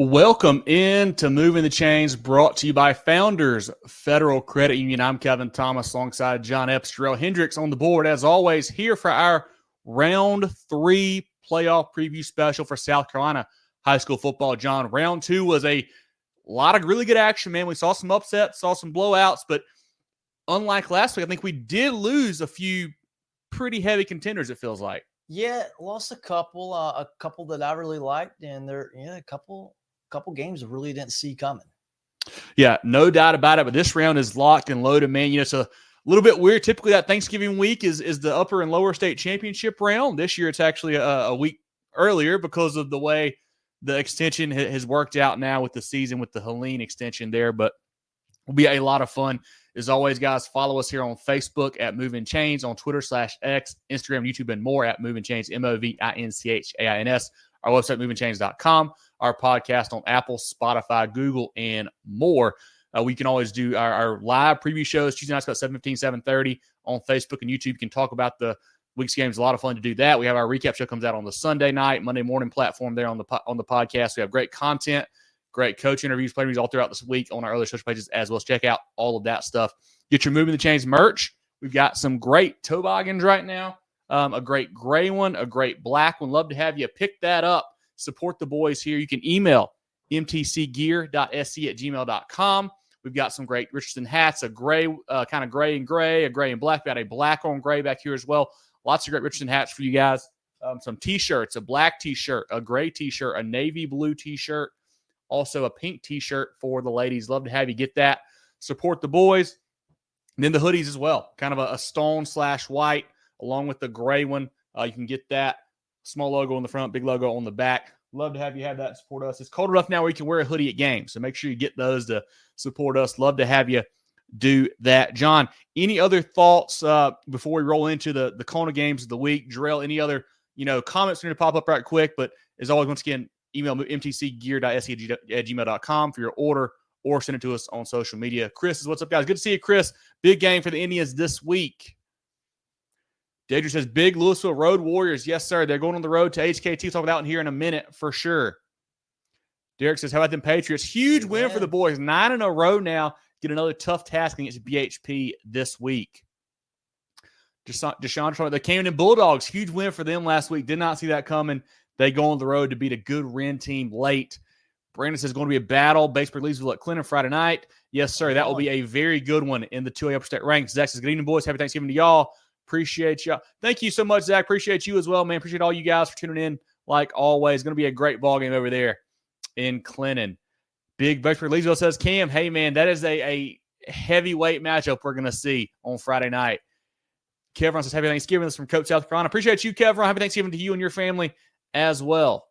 Welcome in to Moving the Chains, brought to you by Founders Federal Credit Union. I'm Kevin Thomas alongside John Epps, Jerel, Hendricks on the board. As always, here for our Round 3 playoff preview special for South Carolina high school football. John, Round 2 was a lot of really good action, man. We saw some upsets, saw some blowouts, but unlike last week, I think we did lose a few pretty heavy contenders, it feels like. Yeah, lost a couple that I really liked, and a couple games I really didn't see coming. Yeah, no doubt about it. But this round is locked and loaded, man. It's a little bit weird. Typically, that Thanksgiving week is the upper and lower state championship round. This year, it's actually a week earlier because of the way the extension has worked out now with the season with the Helene extension there. But it'll be a lot of fun. As always, guys, follow us here on Facebook at Movin Chains, on Twitter /X, Instagram, YouTube, and more at Movin Chains, MOVINCHAINS. Our website, movinchains.com. Our podcast on Apple, Spotify, Google, and more. We can always do our live preview shows Tuesday nights about 7:15, 7:30 on Facebook and YouTube. You can talk about the week's games. A lot of fun to do that. We have our recap show comes out on the Sunday night, Monday morning platform there on the podcast. We have great content, great coach interviews, play reviews all throughout this week on our other social pages as well. So check out all of that stuff. Get your Moving the Chains merch. We've got some great toboggans right now. A great gray one, a great black one. Love to have you pick that up. Support the boys here. You can email mtcgear.sc@gmail.com. We've got some great Richardson hats, a gray, kind of gray and gray, a gray and black. We got a black on gray back here as well. Lots of great Richardson hats for you guys. Some T-shirts, a black T-shirt, a gray T-shirt, a navy blue T-shirt, also a pink T-shirt for the ladies. Love to have you get that. Support the boys. And then the hoodies as well. Kind of a stone/white along with the gray one. You can get that. Small logo on the front, big logo on the back. Love to have you have that and support us. It's cold enough now where you can wear a hoodie at games, so make sure you get those to support us. Love to have you do that. John, any other thoughts before we roll into the CONA games of the week? Jerel, any other comments going to pop up right quick? But as always, once again, email mtcgear.sc@gmail.com for your order or send it to us on social media. Chris, what's up, guys? Good to see you, Chris. Big game for the Indians this week. Deidre says, big Lewisville Road Warriors. Yes, sir. They're going on the road to HKT. We'll talk about in here in a minute for sure. Derek says, how about them Patriots? Huge win for the boys. 9 in a row now. Get another tough task against BHP this week. Deshaun, the Camden Bulldogs. Huge win for them last week. Did not see that coming. They go on the road to beat a good Wren team late. Brandon says, going to be a battle. Batesburg-Leesville at Clinton Friday night. Yes, sir. That will be a very good one in the 2A upper state ranks. Zach says, good evening, boys. Happy Thanksgiving to y'all. Appreciate y'all. Thank you so much, Zach. Appreciate you as well, man. Appreciate all you guys for tuning in like always. Going to be a great ball game over there in Clinton. Big Batesburg-Leesville says, Cam, hey, man, that is a heavyweight matchup we're going to see on Friday night. Kevron says, happy Thanksgiving. This is from Cope, South Carolina. Appreciate you, Kevron. Happy Thanksgiving to you and your family as well.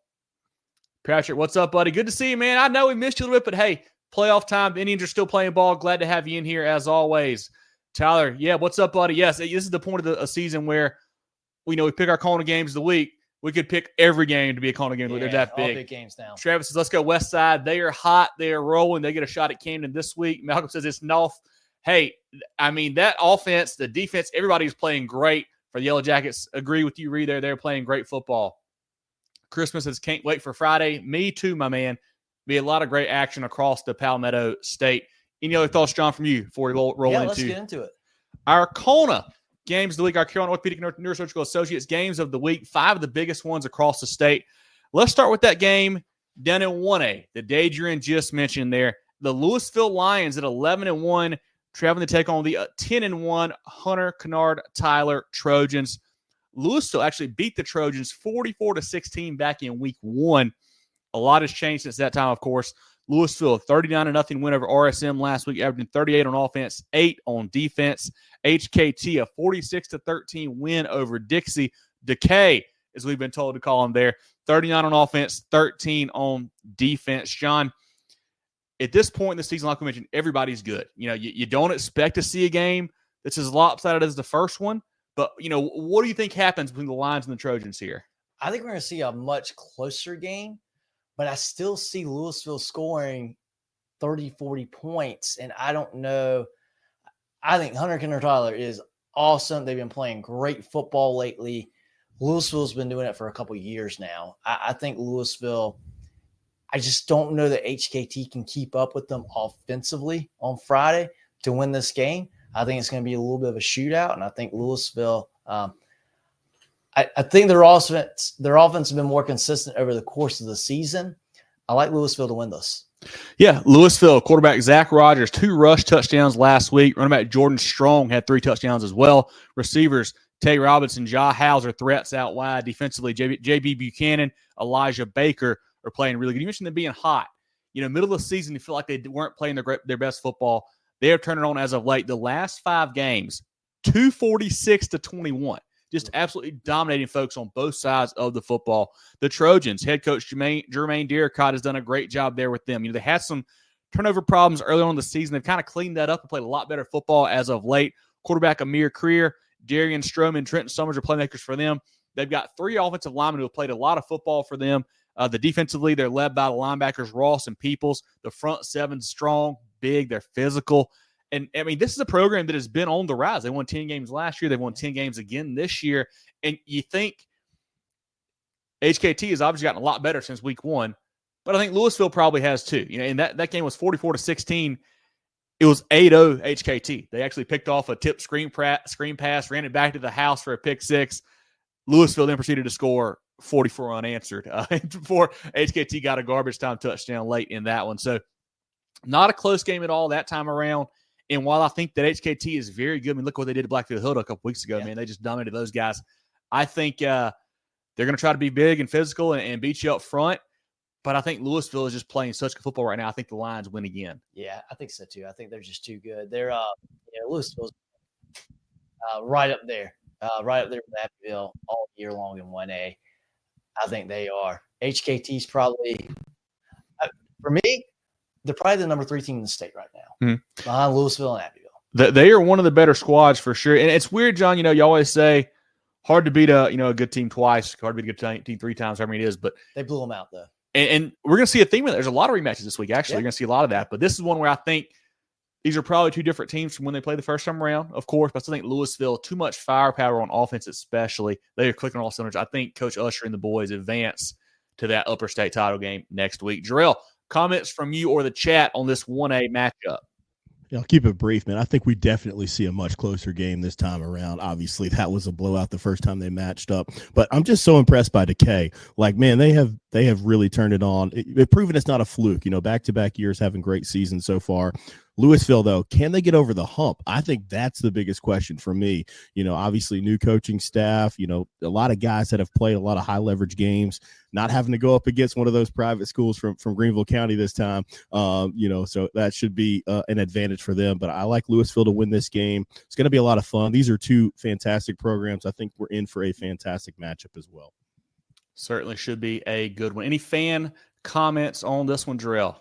Patrick, what's up, buddy? Good to see you, man. I know we missed you a little bit, but hey, playoff time. The Indians are still playing ball. Glad to have you in here as always. Tyler, yeah, what's up, buddy? Yes, this is the point of a season where we pick our CONA games of the week. We could pick every game to be a CONA game. They're that big. All big games now. Travis says, let's go West Side. They are hot. They are rolling. They get a shot at Camden this week. Malcolm says it's North. Hey, I mean, that offense, the defense, everybody's playing great for the Yellow Jackets. Agree with you, Reed, there. They're playing great football. Christmas says, can't wait for Friday. Me too, my man. Be a lot of great action across the Palmetto State. Any other thoughts, John, from you before we roll into? Let's get into it. Our CONA games of the week, our Carolina Orthopedic Neurosurgical Associates games of the week, 5 of the biggest ones across the state. Let's start with that game down in 1A, the Daedrian just mentioned there. The Lewisville Lions at 11-1, traveling to take on the 10-1 Hunter-Kinard-Tyler Trojans. Lewisville actually beat the Trojans 44-16 back in week 1. A lot has changed since that time, of course. Lewisville, 39-0 win over RSM last week, averaging 38 on offense, 8 on defense. HKT, a 46-13 win over Dixie. Decay, as we've been told to call them there, 39 on offense, 13 on defense. John, at this point in the season, like we mentioned, everybody's good. You don't expect to see a game that's as lopsided as the first one, but, what do you think happens between the Lions and the Trojans here? I think we're going to see a much closer game. But I still see Lewisville scoring 30, 40 points. And I don't know. I think Hunter-Kinard-Tyler is awesome. They've been playing great football lately. Lewisville's been doing it for a couple of years now. I think Lewisville, I just don't know that HKT can keep up with them offensively on Friday to win this game. I think it's going to be a little bit of a shootout, and I think Lewisville. I think their offense has been more consistent over the course of the season. I like Lewisville to win this. Yeah, Lewisville quarterback Zach Rogers, 2 rush touchdowns last week. Running back Jordan Strong had 3 touchdowns as well. Receivers Tay Robinson, Ja Hauser, threats out wide. Defensively, JB Buchanan, Elijah Baker are playing really good. You mentioned them being hot. Middle of the season, you feel like they weren't playing their best football. They have turned it on as of late. The last 5 games, 246-21. Just absolutely dominating folks on both sides of the football. The Trojans, head coach Jermaine Derricott has done a great job there with them. They had some turnover problems early on in the season. They've kind of cleaned that up and played a lot better football as of late. Quarterback Amir Creer, Darian Stroman, Trenton Summers are playmakers for them. They've got 3 offensive linemen who have played a lot of football for them. The defensively, they're led by the linebackers Ross and Peoples. The front 7's strong, big, they're physical. And, this is a program that has been on the rise. They won 10 games last year. They've won 10 games again this year. And you think HKT has obviously gotten a lot better since week 1, but I think Lewisville probably has too. And that game was 44-16. It was 8-0 HKT. They actually picked off a tipped screen pass, ran it back to the house for a pick 6. Lewisville then proceeded to score 44 unanswered before HKT got a garbage time touchdown late in that one. So not a close game at all that time around. And while I think that HKT is very good, look what they did to Blackfield Hill a couple weeks ago, man. They just dominated those guys. I think they're going to try to be big and physical and beat you up front. But I think Lewisville is just playing such good football right now. I think the Lions win again. Yeah, I think so too. I think they're just too good. They're Lewisville's right up there with Abbeville all year long in 1A. I think they are. HKT's probably for me. They're probably the number 3 team in the state right now, behind Lewisville and Abbeville. They are one of the better squads for sure. And it's weird, John. You always say hard to beat a good team twice, hard to beat a good team 3 times. However many it is, but they blew them out though. And we're going to see a theme of that. There's a lot of rematches this week. Actually, you're going to see a lot of that. But this is one where I think these are probably 2 different teams from when they played the first time around, of course. But I still think Lewisville, too much firepower on offense, especially. They are clicking on all cylinders. I think Coach Usher and the boys advance to that upper state title game next week. Jerel, comments from you or the chat on this 1A matchup? Yeah, I'll keep it brief, man. I think we definitely see a much closer game this time around. Obviously, that was a blowout the first time they matched up. But I'm just so impressed by Decay. Like, man, they have really turned it on. They've proven it's not a fluke. Back-to-back years having great seasons so far. Lewisville, though, can they get over the hump? I think that's the biggest question for me. Obviously new coaching staff, a lot of guys that have played a lot of high leverage games, not having to go up against one of those private schools from Greenville County this time. So that should be an advantage for them. But I like Lewisville to win this game. It's going to be a lot of fun. These are 2 fantastic programs. I think we're in for a fantastic matchup as well. Certainly should be a good one. Any fan comments on this one, Jerel?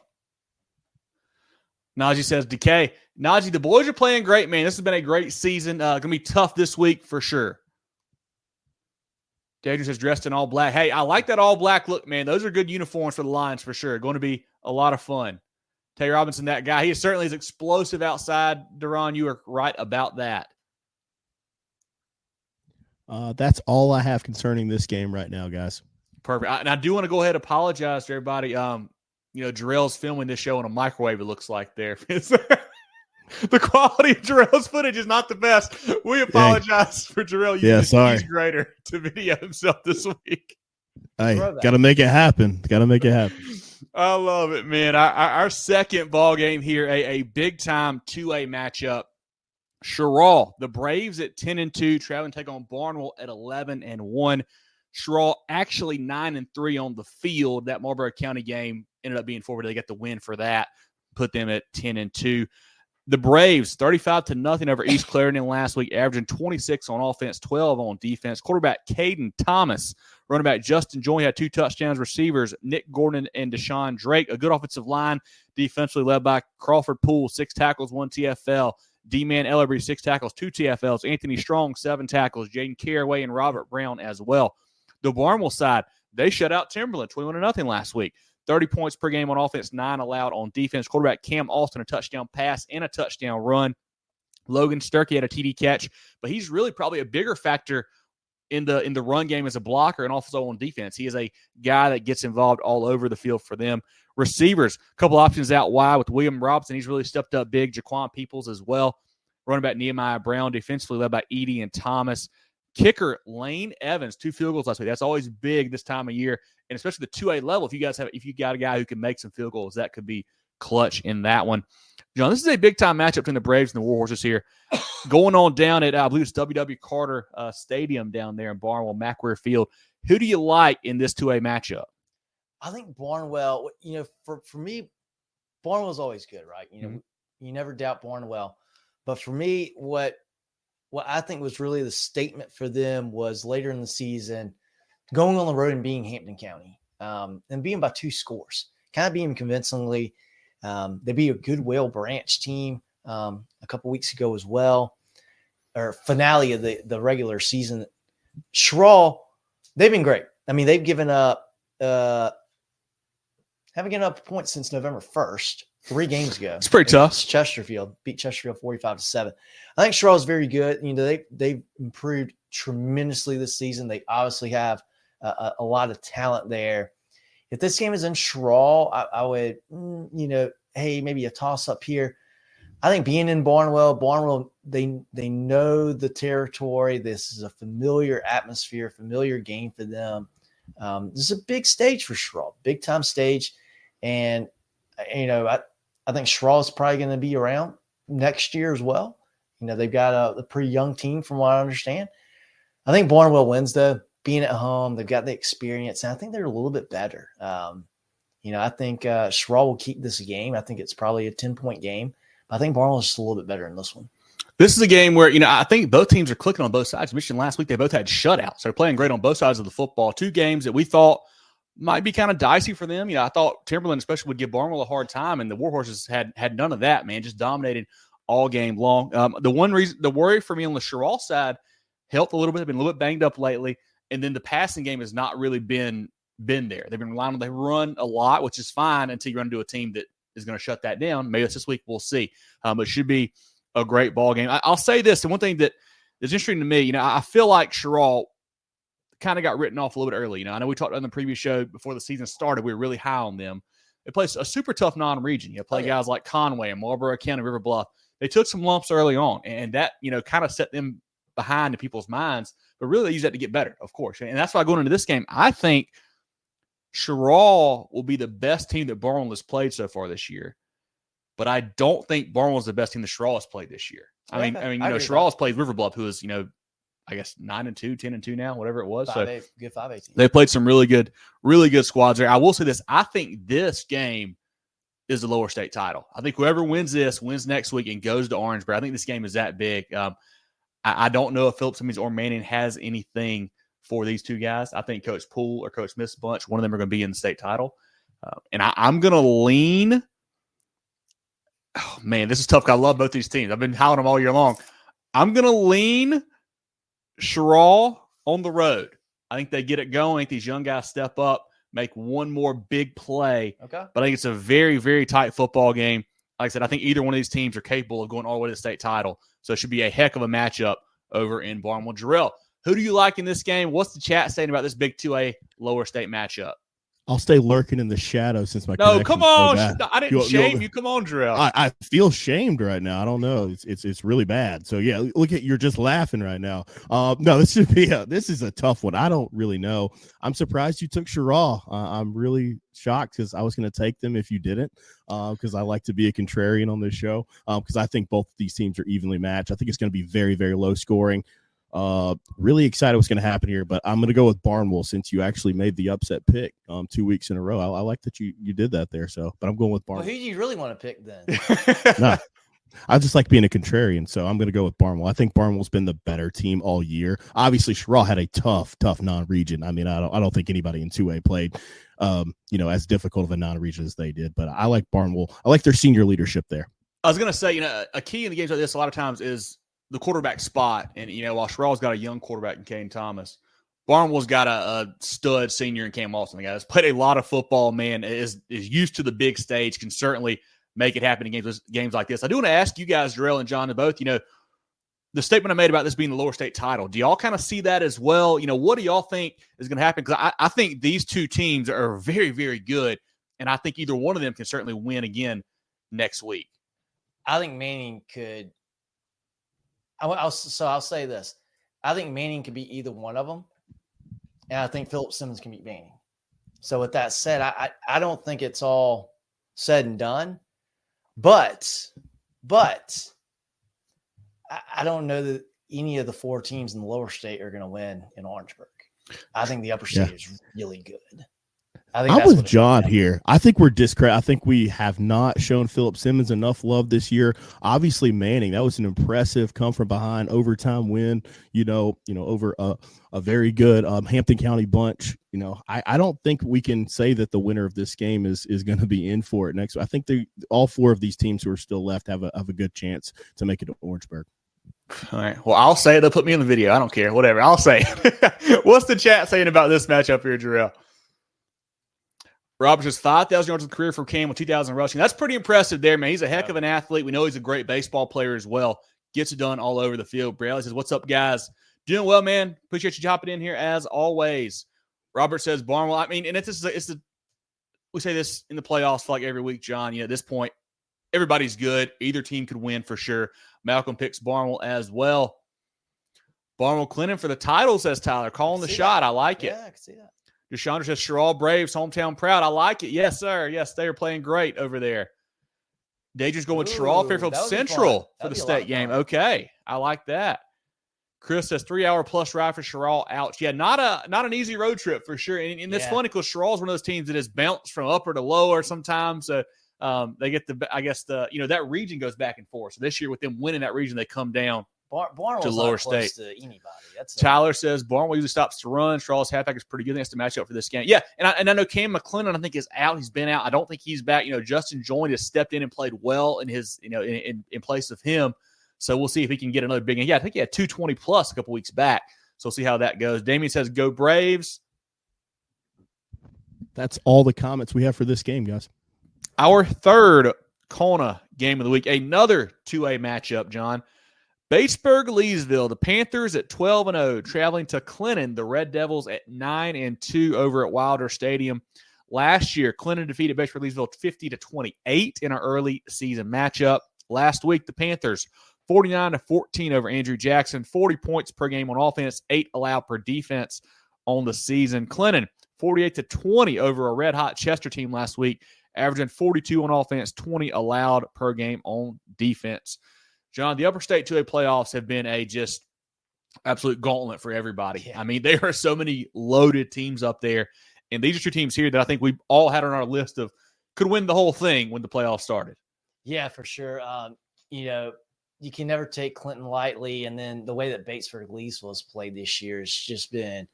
Najee says, Decay. Najee, the boys are playing great, man. This has been a great season. Going to be tough this week for sure. Dadrian says, dressed in all black. Hey, I like that all black look, man. Those are good uniforms for the Lions for sure. Going to be a lot of fun. Tay Robinson, that guy, he certainly is explosive outside. Duran, you are right about that. That's all I have concerning this game right now, guys. Perfect. And I do want to go ahead and apologize to everybody. Jerel's filming this show on a microwave, it looks like there. The quality of Jerel's footage is not the best. We apologize for Jerel using his grader to video himself this week. Hey, got to make it happen. I love it, man. Our second ball game here, a big-time 2A matchup. Cheraw, the Braves at 10-2, traveling to take on Barnwell at 11-1. Cheraw actually 9-3 on the field. That Marlboro County game ended up being forward. They got the win for that, put them at 10-2. The Braves 35-0 over East Clarendon last week, averaging 26 on offense, 12 on defense. Quarterback Caden Thomas, running back Justin Joy had 2 touchdowns. Receivers Nick Gordon and Deshaun Drake. A good offensive line, defensively led by Crawford Poole, 6 tackles, 1 TFL. D-Man Ellerby, 6 tackles, 2 TFLs. Anthony Strong, 7 tackles. Jaden Caraway and Robert Brown as well. The Barnwell side, they shut out Timberland 21-0 last week. 30 points per game on offense, 9 allowed on defense. Quarterback Cam Austin, a touchdown pass and a touchdown run. Logan Sturkey had a TD catch, but he's really probably a bigger factor in the run game as a blocker and also on defense. He is a guy that gets involved all over the field for them. Receivers, a couple options out wide with William Robinson. He's really stepped up big. Jaquan Peoples as well. Running back Nehemiah Brown, defensively led by Edie and Thomas. Kicker Lane Evans, 2 field goals last week. That's always big this time of year, and especially the 2A level. If you got a guy who can make some field goals, that could be clutch in that one. John, this is a big time matchup between the Braves and the Warhorses here, going on down at I believe it's W.W. Carter Stadium down there in Barnwell, Macquarie Field. Who do you like in this 2A matchup? I think Barnwell. For me, Barnwell's always good, right? You never doubt Barnwell. But for me, what I think was really the statement for them was later in the season, going on the road and being Hampton County, and being by 2 scores, kind of being convincingly. They beat a Goodwill Branch team a couple weeks ago as well, or finale of the regular season. Cheraw, they've been great. I mean, they've given up, haven't given up points since November 1st. 3 games ago. It's pretty tough. Chesterfield beat Chesterfield 45-7. I think Cheraw is very good. They've improved tremendously this season. They obviously have a lot of talent there. If this game is in Cheraw, I would, hey, maybe a toss up here. I think being in Barnwell, they know the territory. This is a familiar atmosphere, familiar game for them. This is a big stage for Cheraw, big time stage, and I think Cheraw is probably going to be around next year as well. They've got a pretty young team from what I understand. I think Barnwell wins, though. Being at home, they've got the experience, and I think they're a little bit better. I think Cheraw will keep this game. I think it's probably a 10-point game. But I think Barnwell's just a little bit better in this one. This is a game where, I think both teams are clicking on both sides. Michigan last week, they both had shutouts. They're playing great on both sides of the football. 2 games that we thought might be kind of dicey for them. I thought Timberland especially would give Barnwell a hard time, and the Warhorses had none of that, man. Just dominated all game long. The worry for me on the Cheraw side, health a little bit. They've been a little bit banged up lately, and then the passing game has not really been there. They've been relying on they run a lot, which is fine until you run into a team that is going to shut that down. Maybe it's this week. We'll see. It should be a great ball game. I'll say this, and one thing that is interesting to me, I feel like Cheraw kind of got written off a little bit early. I know we talked on the previous show before the season started. We were really high on them. They play a super tough non-region. Guys like Conway and Marlboro County, River Bluff. They took some lumps early on, and that, kind of set them behind in people's minds. But really, they use that to get better, of course. And that's why going into this game, I think Cheraw will be the best team that Barnwell has played so far this year. But I don't think Barnwell is the best team that Cheraw has played this year. I mean, Cheraw has played River Bluff, who is, I guess 9-2, 10-2 now, whatever it was. 5-8, good 5-8. They played some really good squads there. I will say this: I think this game is the lower state title. I think whoever wins this wins next week and goes to Orangeburg. I think this game is that big. I don't know if Phillips Simmons or Manning has anything for these 2 guys. I think Coach Poole or Coach Smith's bunch, one of them are going to be in the state title. And I'm going to lean. Oh, man, this is tough. I love both these teams. I've been hollering them all year long. I'm going to lean Cheraw on the road. I think they get it going. I think these young guys step up, make one more big play. Okay. But I think it's a very, very tight football game. Like I said, I think either one of these teams are capable of going all the way to the state title. So it should be a heck of a matchup over in Barnwell. Jerel, who do you like in this game? What's the chat saying about this big 2A lower state matchup? I'll stay lurking in the shadows since my No, come on. So I didn't shame you. Come on, Jerel. I feel shamed right now. I don't know. It's really bad. So yeah, look at, you're just laughing right now. No, this is a tough one. I don't really know. I'm surprised you took Cheraw. I'm really shocked because I was going to take them if you didn't, because I like to be a contrarian on this show, because I think both of these teams are evenly matched. I think it's going to be very, very low scoring. Really excited what's going to happen here, but I'm going to go with Barnwell since you actually made the upset pick 2 weeks in a row. I like that you did that there. So, but I'm going with Barnwell. Well, who do you really want to pick then? No, I just like being a contrarian, so I'm going to go with Barnwell. I think Barnwell's been the better team all year. Obviously, Cheraw had a tough non-region. I mean, I don't think anybody in 2A played, as difficult of a non-region as they did. But I like Barnwell. I like their senior leadership there. I was going to say, a key in the games like this a lot of times is the quarterback spot. And, while Cheraw's got a young quarterback in Kane Thomas, Barnwell's got a stud senior in Cam Austin. The guy that's played a lot of football, man, is used to the big stage, can certainly make it happen in games like this. I do want to ask you guys, Jerel and John, both, the statement I made about this being the lower state title, do y'all kind of see that as well? What do y'all think is going to happen? Because I think these two teams are very, very good, and I think either one of them can certainly win again next week. I think Manning could. I'll say this. I think Manning could be either one of them, and I think Philip Simmons can beat Manning. So with that said, I don't think it's all said and done, but I don't know that any of the four teams in the lower state are going to win in Orangeburg. I think the upper state is really good. I'm with John here. I think we're discredit. I think we have not shown Philip Simmons enough love this year. Obviously, Manning, that was an impressive come from behind overtime win, over a very good Hampton County bunch. I don't think we can say that the winner of this game is going to be in for it next. I think all four of these teams who are still left have a good chance to make it to Orangeburg. All right. Well, I'll say it. They'll put me in the video. I don't care. Whatever. I'll say it. What's the chat saying about this matchup here, Jerel? Roberts has 5,000 yards of career from Cam with 2,000 rushing. That's pretty impressive there, man. He's a heck of an athlete. We know he's a great baseball player as well. Gets it done all over the field. Braley says, what's up, guys? Doing well, man. Appreciate you hopping in here as always. Robert says, Barnwell. I mean, and we say this in the playoffs for like every week, John. At this point, everybody's good. Either team could win for sure. Malcolm picks Barnwell as well. Barnwell Clinton for the title, says Tyler. Calling the shot. I like it. Yeah, I can see that. Deshandra says, Cheraw Braves, hometown proud. I like it. Yes, sir. Yes, they are playing great over there. Deidre's going with Cheraw Fairfield Central for the state game. Okay. I like that. Chris says 3-hour plus ride for Cheraw. Ouch. Yeah, not an easy road trip for sure. And it's funny because Cheraw is one of those teams that has bounced from upper to lower sometimes. So they get that region goes back and forth. So this year with them winning that region, they come down to lower state. To anybody. Tyler says Barnwell usually stops to run. Straw's halfback is pretty good. That's the matchup for this game. Yeah, and I know Cam McClendon, I think, is out. He's been out. I don't think he's back. Justin Joint has stepped in and played well in his, in place of him. So we'll see if he can get another big game. Yeah, I think he had 220 plus a couple weeks back. So we'll see how that goes. Damien says, go Braves. That's all the comments we have for this game, guys. Our third CONA game of the week, another 2A matchup, John. Batesburg-Leesville, the Panthers at 12-0, traveling to Clinton, the Red Devils at 9-2 over at Wilder Stadium. Last year, Clinton defeated Batesburg-Leesville 50-28 in our early season matchup. Last week, the Panthers 49-14 over Andrew Jackson, 40 points per game on offense, 8 allowed per defense on the season. Clinton 48-20 over a red-hot Chester team last week, averaging 42 on offense, 20 allowed per game on defense. John, the upper state 2A playoffs have been a just absolute gauntlet for everybody. Yeah. I mean, there are so many loaded teams up there, and these are two teams here that I think we all had on our list of could win the whole thing when the playoffs started. Yeah, for sure. You can never take Clinton lightly, and then the way that Batesburg-Leesville has played this year has just been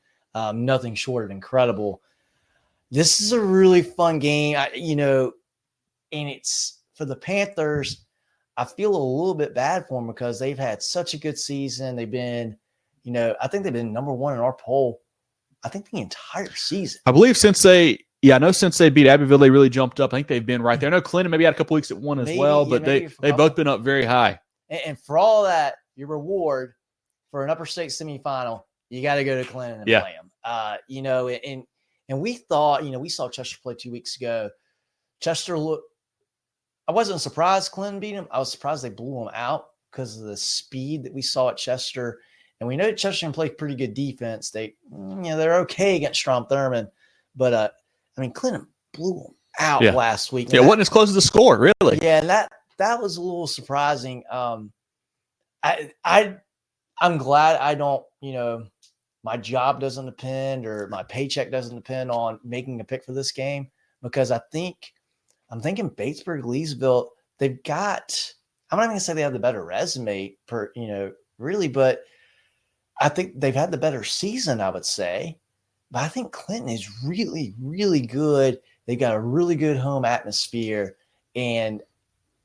nothing short of incredible. This is a really fun game, and it's for the Panthers. I feel a little bit bad for them because they've had such a good season. They've been, I think they've been number one in our poll, I think the entire season. I believe since they beat Abbeville, they really jumped up. I think they've been right there. I know Clinton maybe had a couple weeks at one as well, but they've both been up very high. And for all that, your reward for an upper state semifinal, you got to go to Clinton and play them. And we thought, we saw Chester play 2 weeks ago. Chester I wasn't surprised Clinton beat him. I was surprised they blew him out because of the speed that we saw at Chester. And we know Chester can play pretty good defense. They're okay against Strom Thurmond. But, Clinton blew him out last week. Yeah, it wasn't as close as the score, really. Yeah, and that was a little surprising. I'm glad I don't, my job doesn't depend or my paycheck doesn't depend on making a pick for this game because I'm thinking Batesburg-Leesville, they've got, I'm not even going to say they have the better resume really, but I think they've had the better season, I would say. But I think Clinton is really, really good. They've got a really good home atmosphere. And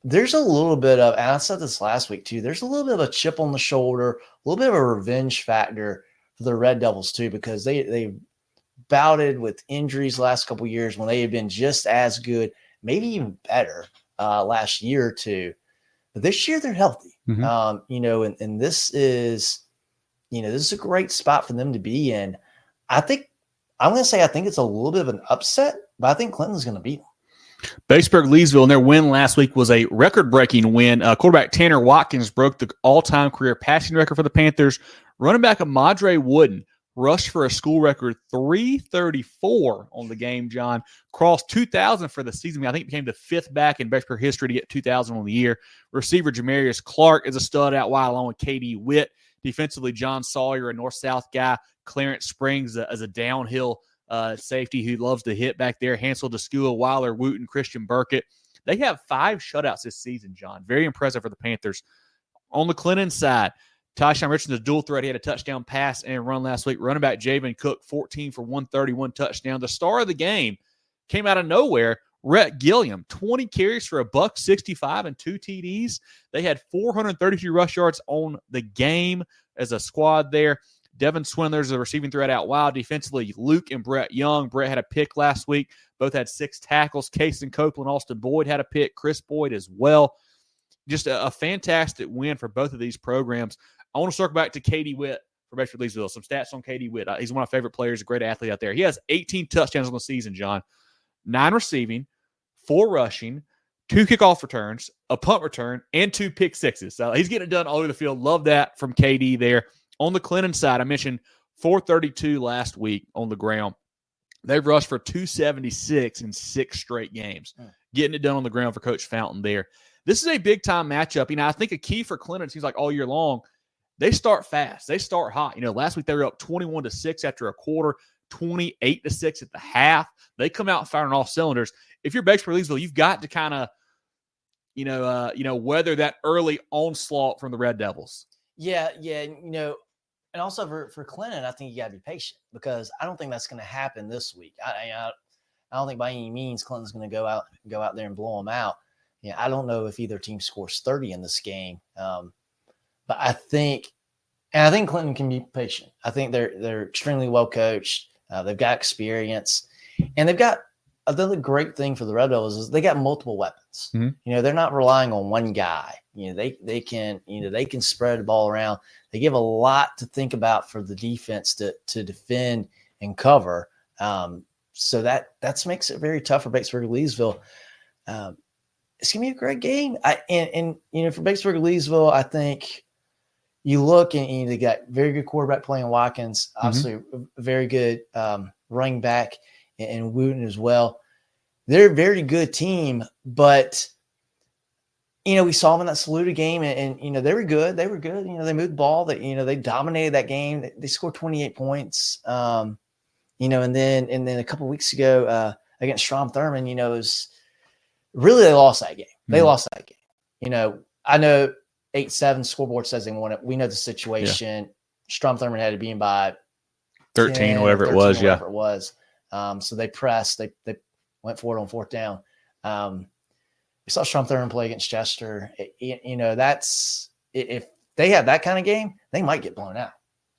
there's a little bit of, and I said this last week too, there's a little bit of a chip on the shoulder, a little bit of a revenge factor for the Red Devils too, because they bouted with injuries the last couple of years when they have been just as good, maybe even better last year or two. But this year they're healthy. Mhm. You know, and this is, you know, this is a great spot for them to be in. I think it's a little bit of an upset, but I think Clinton's going to beat them. Batesburg-Leesville, and their win last week was a record-breaking win. Quarterback Tanner Watkins broke the all-time career passing record for the Panthers. Running back Amadre Wooden rushed for a school record 334 on the game, John. Crossed 2,000 for the season. I think became the fifth back in Batesburg history to get 2,000 on the year. Receiver Jamarius Clark is a stud out wide along with KD Witt. Defensively, John Sawyer, a north-south guy. Clarence Springs as a downhill safety who loves to hit back there. Hansel DeScua, Weiler, Wooten, Christian Burkett. They have 5 shutouts this season, John. Very impressive for the Panthers. On the Clinton side, Tyshawn Richardson, the dual threat. He had a touchdown pass and run last week. Running back Javen Cook, 14 for 131 touchdown. The star of the game came out of nowhere. Rhett Gilliam, 20 carries for $165 and 2 TDs. They had 433 rush yards on the game as a squad there. Devin Swindler's a receiving threat out wide. Defensively, Luke and Brett Young. Brett had a pick last week. Both had 6 tackles. Cason Copeland, Austin Boyd had a pick. Chris Boyd as well. Just a fantastic win for both of these programs. I want to circle back to KD Witt for Batesburg-Leesville. Some stats on KD Witt. He's one of my favorite players, a great athlete out there. He has 18 touchdowns on the season, John. 9 receiving, 4 rushing, 2 kickoff returns, a punt return, and 2 pick sixes. So he's getting it done all over the field. Love that from KD there. On the Clinton side, I mentioned 432 last week on the ground. They've rushed for 276 in 6 straight games. Getting it done on the ground for Coach Fountain there. This is a big-time matchup. You know, I think a key for Clinton, it seems like all year long, they start fast. They start hot. You know, last week they were up 21-6 after a quarter, 28-6 at the half. They come out firing all cylinders. If you're Batesburg-Leesville, you've got to kind of, weather that early onslaught from the Red Devils. Yeah. You know, and also for Clinton, I think you got to be patient because I don't think that's going to happen this week. I don't think by any means Clinton's going to go out there and blow them out. Yeah, I don't know if either team scores 30 in this game, but I think Clinton can be patient. I think they're extremely well coached. They've got experience, and they've got another great thing for the Red Devils is they got multiple weapons. Mm-hmm. You know, they're not relying on one guy. You know, they can spread the ball around. They give a lot to think about for the defense to defend and cover. So that makes it very tough for Batesburg-Leesville. It's gonna be a great game. And for Batesburg-Leesville, I think you look and they got very good quarterback playing Watkins, obviously a very good running back and Wooten as well. They're a very good team, but we saw them in that Saluda game and they were good. They moved the ball. They dominated that game. They scored 28 points. And then a couple of weeks ago against Strom Thurmond, it was really they lost that game. They lost that game. I know 8-7 scoreboard says they won it. We know the situation. Yeah. Strom Thurmond had to be in by 13 or whatever it was. Whatever it was. So they pressed. They went for it on 4th down. We saw Strom Thurmond play against Chester. That's if they have that kind of game, they might get blown out.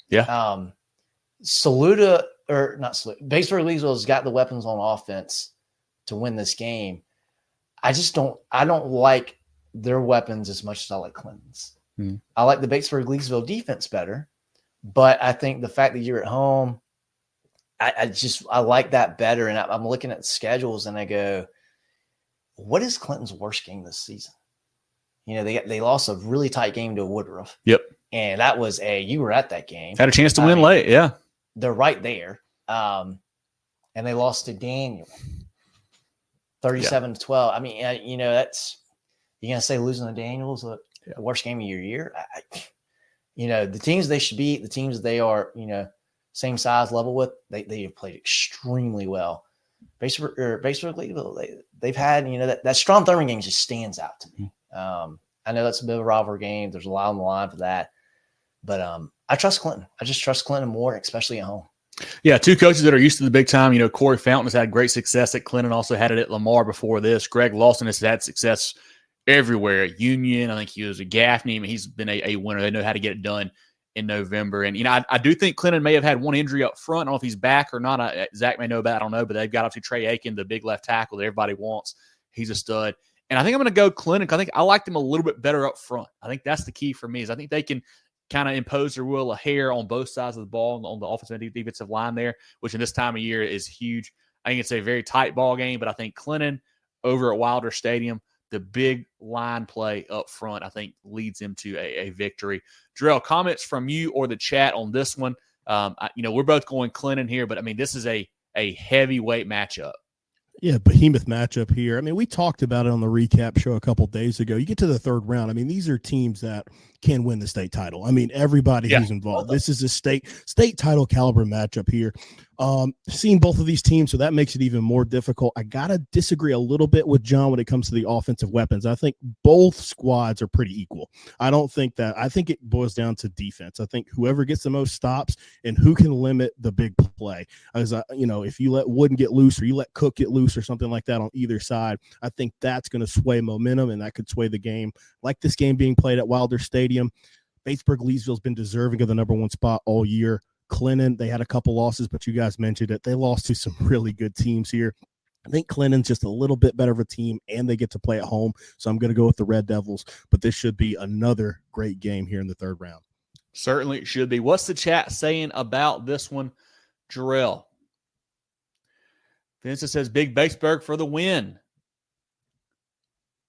Yeah. Saluda or not Saluda. Batesburg-Leesville has got the weapons on offense to win this game. I don't like their weapons as much as I like Clinton's. Mm-hmm. I like the Batesburg-Leesville defense better, but I think the fact that you're at home, I like that better. And I'm looking at the schedules and I go, what is Clinton's worst game this season? They lost a really tight game to Woodruff. Yep. And that was you were at that game. Had a chance to win late. Yeah. They're right there. And they lost to Daniel 37-12. I mean, that's, you're going to say losing to Daniel is the worst game of your year. The teams they should beat, the teams they are, same size level with, they have played extremely well. Batesburg-Leesville, they've had, that Strom Thurmond game just stands out to me. I know that's a bit of a rivalry game. There's a lot on the line for that. But I trust Clinton. I just trust Clinton more, especially at home. Yeah, 2 coaches that are used to the big time. Corey Fountain has had great success at Clinton, also had it at Lamar before this. Greg Lawson has had success everywhere. At Union, I think he was at Gaffney. I mean, he's been a winner. They know how to get it done in November. And, I do think Clinton may have had one injury up front. I don't know if he's back or not. Zach may know about it. I don't know. But they've got obviously Trey Aiken, the big left tackle that everybody wants. He's a stud. And I think I'm going to go Clinton. I think I like them a little bit better up front. I think that's the key for me. Is I think they can kind of impose their will a hair on both sides of the ball on the offensive and defensive line there, which in this time of year is huge. I think it's a very tight ball game, but I think Clinton over at Wilder Stadium, the big line play up front, I think leads them to a victory. Jerel, comments from you or the chat on this one? We're both going Clinton here, but I mean, this is a heavyweight matchup. Yeah, behemoth matchup here. I mean, we talked about it on the recap show a couple days ago. You get to the third round. I mean, these are teams that can win the state title. I mean, everybody who's involved. This is a state title caliber matchup here. Seeing both of these teams, so that makes it even more difficult. I got to disagree a little bit with John when it comes to the offensive weapons. I think both squads are pretty equal. I think it boils down to defense. I think whoever gets the most stops and who can limit the big play. As if you let Wooden get loose or you let Cook get loose or something like that on either side, I think that's going to sway momentum and that could sway the game. Like this game being played at Wilder Stadium, Batesburg-Leesville's been deserving of the number one spot all year. Clinton, they had a couple losses, but you guys mentioned it. They lost to some really good teams here. I think Clinton's just a little bit better of a team, and they get to play at home. So I'm going to go with the Red Devils, but this should be another great game here in the third round. Certainly should be. What's the chat saying about this one, Jerel? Vincent says, Big Batesburg for the win.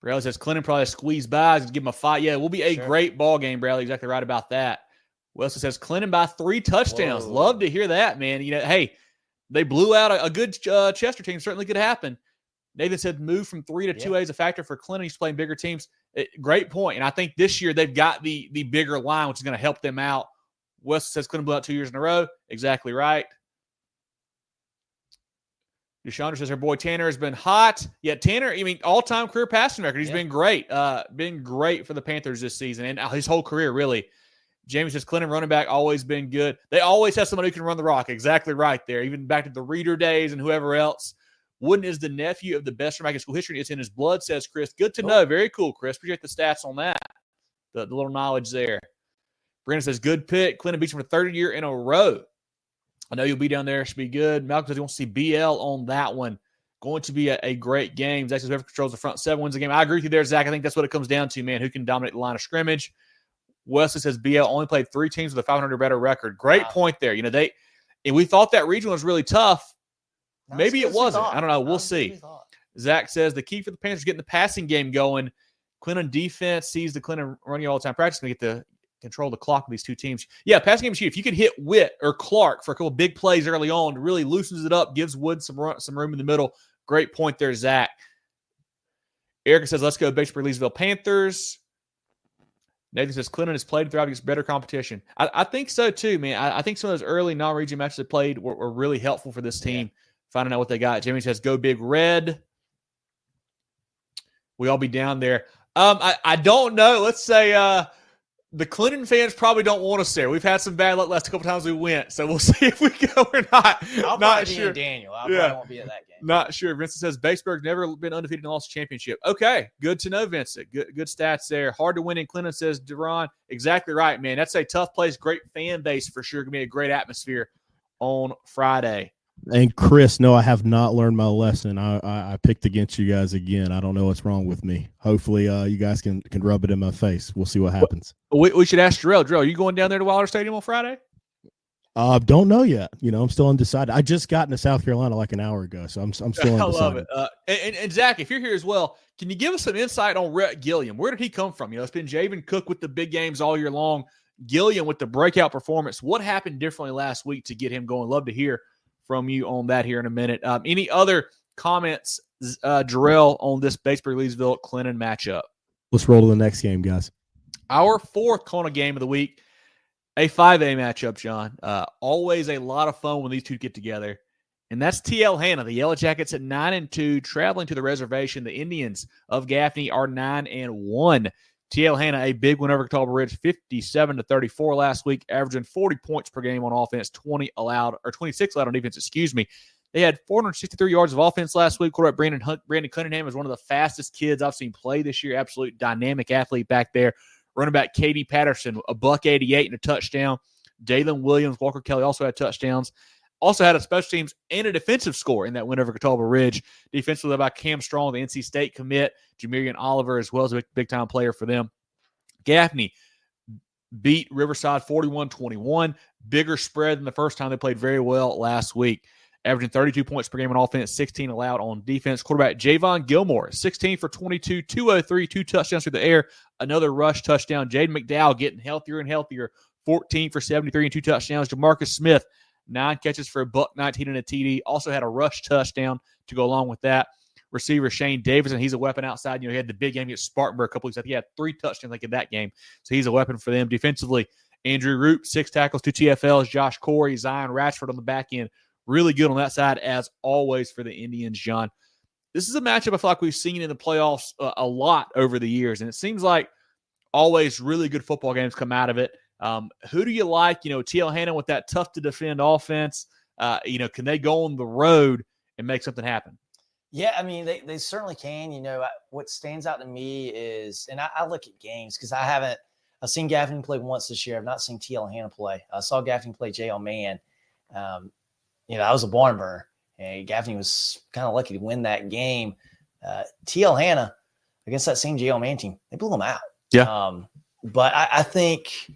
Bradley says, Clinton probably squeeze by. Give him a fight. Yeah, it will be a great ball game, Bradley. Exactly right about that. Wilson says, Clinton by 3 touchdowns. Whoa. Love to hear that, man. Hey, they blew out a good Chester team. Certainly could happen. Nathan said move from 3 to 2A is a factor for Clinton. He's playing bigger teams. Great point. And I think this year they've got the bigger line, which is going to help them out. Wilson says Clinton blew out 2 years in a row. Exactly right. Deshandra says her boy Tanner has been hot. Yeah, Tanner, all-time career passing record. He's been great. Been great for the Panthers this season and his whole career, really. Jamie says Clinton running back always been good. They always have somebody who can run the rock. Exactly right there. Even back to the Reader days and whoever else. Wooden is the nephew of the best running back in school history. It's in his blood, says Chris. Good to know. Very cool, Chris. Appreciate the stats on that. The little knowledge there. Brandon says good pick. Clinton beats him for 30 year in a row. I know you'll be down there. Should be good. Malcolm says he wants to see BL on that one. Going to be a great game. Zach says whoever controls the front 7 wins the game. I agree with you there, Zach. I think that's what it comes down to, man. Who can dominate the line of scrimmage? Wesley says BL only played 3 teams with a 500 or better record. Great point there. We thought that region was really tough. Maybe it wasn't. I don't know. We'll see. Zach says the key for the Panthers is getting the passing game going. Clinton defense sees the Clinton running all the time practice. Going to get to control the clock with these 2 teams. Yeah, passing game is huge. If you could hit Witt or Clark for a couple big plays early on, it really loosens it up, gives Wood some room in the middle. Great point there, Zach. Erica says, let's go Batesburg-Leesville Panthers. Nathan says Clinton has played throughout against better competition. I think so too, man. I think some of those early non-region matches they played were really helpful for this team, finding out what they got. Jamie says go Big Red. We all be down there. I don't know. Let's say the Clinton fans probably don't want us there. We've had some bad luck last couple times we went, so we'll see if we go or not. I'll not probably sure. be in Daniel. I probably won't be at that game. Not sure. Vincent says Batesburg's never been undefeated and lost a championship. Okay, good to know, Vincent. Good stats there. Hard to win in Clinton, says Deron. Exactly right, man. That's a tough place. Great fan base for sure. Going to be a great atmosphere on Friday. And Chris, no, I have not learned my lesson. I picked against you guys again. I don't know what's wrong with me. Hopefully, you guys can rub it in my face. We'll see what happens. We should ask Jerel. Jerel, are you going down there to Wilder Stadium on Friday? Don't know yet. I'm still undecided. I just got into South Carolina like an hour ago, so I'm still undecided. I love it. And Zach, if you're here as well, can you give us some insight on Rhett Gilliam? Where did he come from? It's been Javen Cook with the big games all year long. Gilliam with the breakout performance. What happened differently last week to get him going? Love to hear from you on that here in a minute. Any other comments, Jerel, on this Batesburg-Leesville Clinton matchup? Let's roll to the next game, guys. Our 4th CONA game of the week, a 5A matchup, John. Always a lot of fun when these two get together. And that's TL Hanna, the Yellow Jackets at 9-2, traveling to the reservation. The Indians of Gaffney are 9-1. TL Hanna, a big win over Catawba Ridge, 57-34 last week, averaging 40 points per game on offense, 26 allowed on defense, They had 463 yards of offense last week. Quarterback Brandon Cunningham is one of the fastest kids I've seen play this year. Absolute dynamic athlete back there. Running back Katie Patterson, $188 and a touchdown. Dalen Williams, Walker Kelly also had touchdowns. Also had a special teams and a defensive score in that win over Catawba Ridge. Defensively led by Cam Strong, the NC State commit. Jamirian Oliver as well as a big-time player for them. Gaffney beat Riverside 41-21. Bigger spread than the first time. They played very well last week. Averaging 32 points per game on offense, 16 allowed on defense. Quarterback Javon Gilmore, 16 for 22, 203, 2 touchdowns through the air. Another rush touchdown. Jaden McDowell getting healthier and healthier, 14 for 73 and 2 touchdowns. Jamarcus Smith, 9 catches for $119 and a TD. Also had a rush touchdown to go along with that. Receiver Shane Davidson, he's a weapon outside. He had the big game against Spartanburg a couple weeks ago. He had 3 touchdowns in that game. So he's a weapon for them. Defensively, Andrew Root, 6 tackles, 2 TFLs. Josh Corey, Zion Ratchford on the back end. Really good on that side, as always, for the Indians, John. This is a matchup I feel like we've seen in the playoffs a lot over the years, and it seems like always really good football games come out of it. Who do you like? TL Hanna with that tough-to-defend offense. Can they go on the road and make something happen? Yeah, I mean, they certainly can. What stands out to me is, and I look at games because I've seen Gaffney play once this year. I've not seen TL Hanna play. I saw Gaffney play J.L. Mann. That was a barn burner. And Gaffney was kind of lucky to win that game. TL Hanna, against that same J.L. Mann team, they blew him out. Yeah. But I think,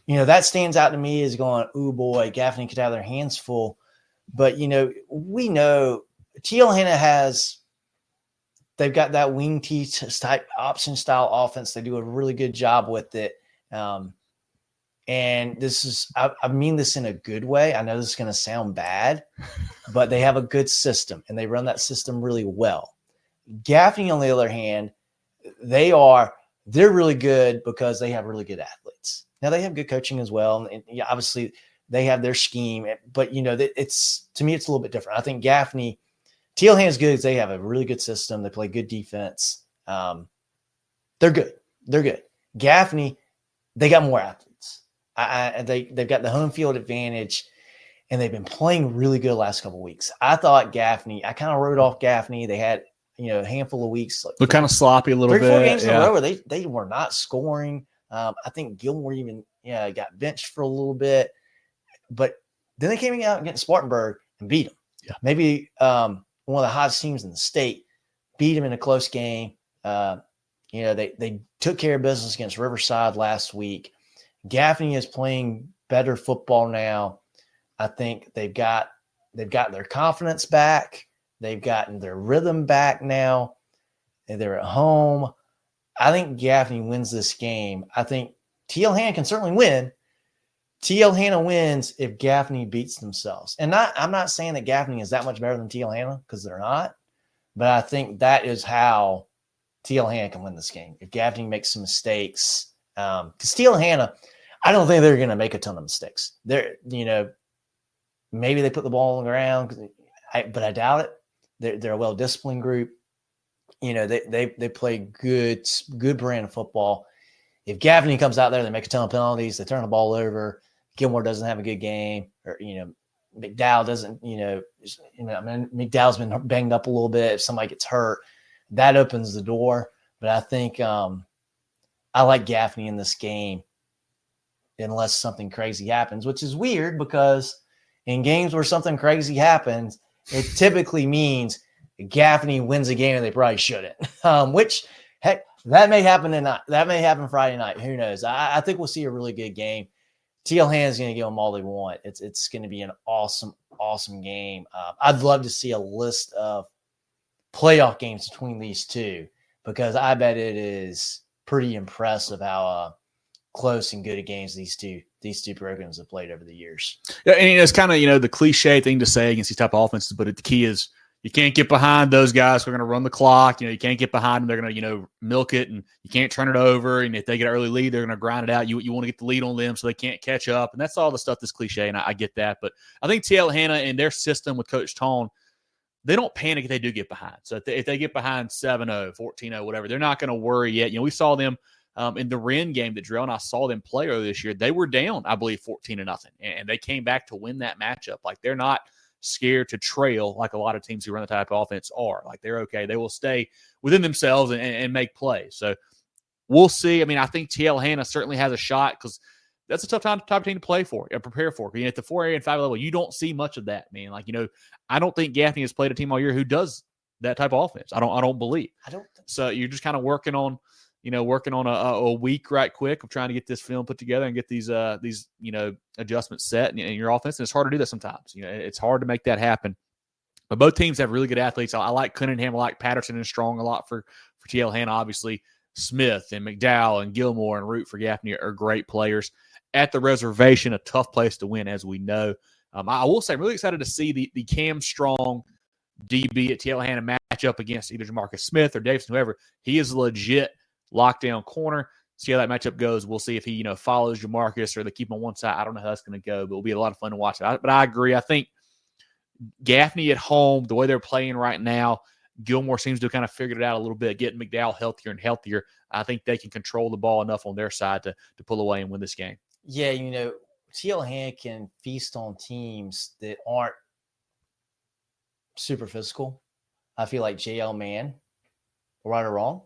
that stands out to me as going, ooh, boy, Gaffney could have their hands full. But, we know TL Hanna they've got that wing T type option style offense. They do a really good job with it. And this is, I mean this in a good way. I know this is going to sound bad, but they have a good system and they run that system really well. Gaffney, on the other hand, they're really good because they have really good athletes. Now they have good coaching as well. And obviously they have their scheme, but to me, it's a little bit different. I think Gaffney, TL Hanna's good because they have a really good system. They play good defense. They're good. Gaffney, they got more athletes. They've got the home field advantage, and they've been playing really good the last couple of weeks. I thought Gaffney, I kind of wrote off Gaffney. They had, a handful of weeks. Look kind of sloppy a little bit. 3-4 games in a row where they were not scoring. I think Gilmore even got benched for a little bit. But then they came out against Spartanburg and beat them. Yeah. Maybe one of the hottest teams in the state, beat them in a close game. They took care of business against Riverside last week. Gaffney is playing better football now. I think they've got their confidence back. They've gotten their rhythm back now. And they're at home. I think Gaffney wins this game. I think TL Hanna can certainly win. TL Hanna wins if Gaffney beats themselves. And I'm not saying that Gaffney is that much better than TL Hanna because they're not. But I think that is how TL Hanna can win this game. If Gaffney makes some mistakes. Because TL Hanna, I don't think they're going to make a ton of mistakes. Maybe they put the ball on the ground, but I doubt it. They're a well-disciplined group. They play good brand of football. If Gaffney comes out there, they make a ton of penalties. They turn the ball over. Gilmore doesn't have a good game, or McDowell doesn't. McDowell's been banged up a little bit. If somebody gets hurt, that opens the door. But I think I like Gaffney in this game. Unless something crazy happens, which is weird because in games where something crazy happens, it typically means Gaffney wins a game and they probably shouldn't. Which, heck, that may happen tonight. That may happen Friday night. Who knows? I think we'll see a really good game. TL Hanna's going to give them all they want. It's going to be an awesome, awesome game. I'd love to see a list of playoff games between these two because I bet it is pretty impressive how close and good at games these two programs have played over the years. Yeah, and it's kind of the cliche thing to say against these type of offenses, but the key is you can't get behind those guys who are going to run the clock. You can't get behind them; they're going to milk it, and you can't turn it over. And if they get an early lead, they're going to grind it out. You want to get the lead on them so they can't catch up, and that's all the stuff that's cliche. And I get that, but I think TL Hanna and their system with Coach Tone, they don't panic if they do get behind. So if they get behind 7-0, 14-0, whatever, they're not going to worry yet. We saw them. In the Wren game that Jerel and I saw them play earlier this year, they were down, I believe, 14-0, and they came back to win that matchup. Like, they're not scared to trail like a lot of teams who run the type of offense are. Like, they're okay. They will stay within themselves and make plays. So we'll see. I mean, I think TL Hanna certainly has a shot because that's a tough type of team to play for and prepare for. You know, at the 4A and 5 level, you don't see much of that, man. Like, you know, I don't think Gaffney has played a team all year who does that type of offense. I don't believe. So you're just kind of working on a week right quick of trying to get this film put together and get these you know, adjustments set in your offense. And it's hard to do that sometimes. You know, it's hard to make that happen. But both teams have really good athletes. I like Cunningham. I like Patterson and Strong a lot for TL Hanna. Obviously, Smith and McDowell and Gilmore and Root for Gaffney are great players. At the reservation, a tough place to win, as we know. I will say I'm really excited to see the Cam Strong DB at TL Hanna match up against either Jamarcus Smith or Davidson, whoever. He is a legit lockdown corner. See how that matchup goes. We'll see if he, you know, follows Jamarcus or they keep him on one side. I don't know how that's going to go, but it'll be a lot of fun to watch it. But I agree. I think Gaffney at home, the way they're playing right now, Gilmore seems to have kind of figured it out a little bit, getting McDowell healthier and healthier. I think they can control the ball enough on their side to pull away and win this game. Yeah, you know, TL Hanna can feast on teams that aren't super physical. I feel like JL Man, right or wrong,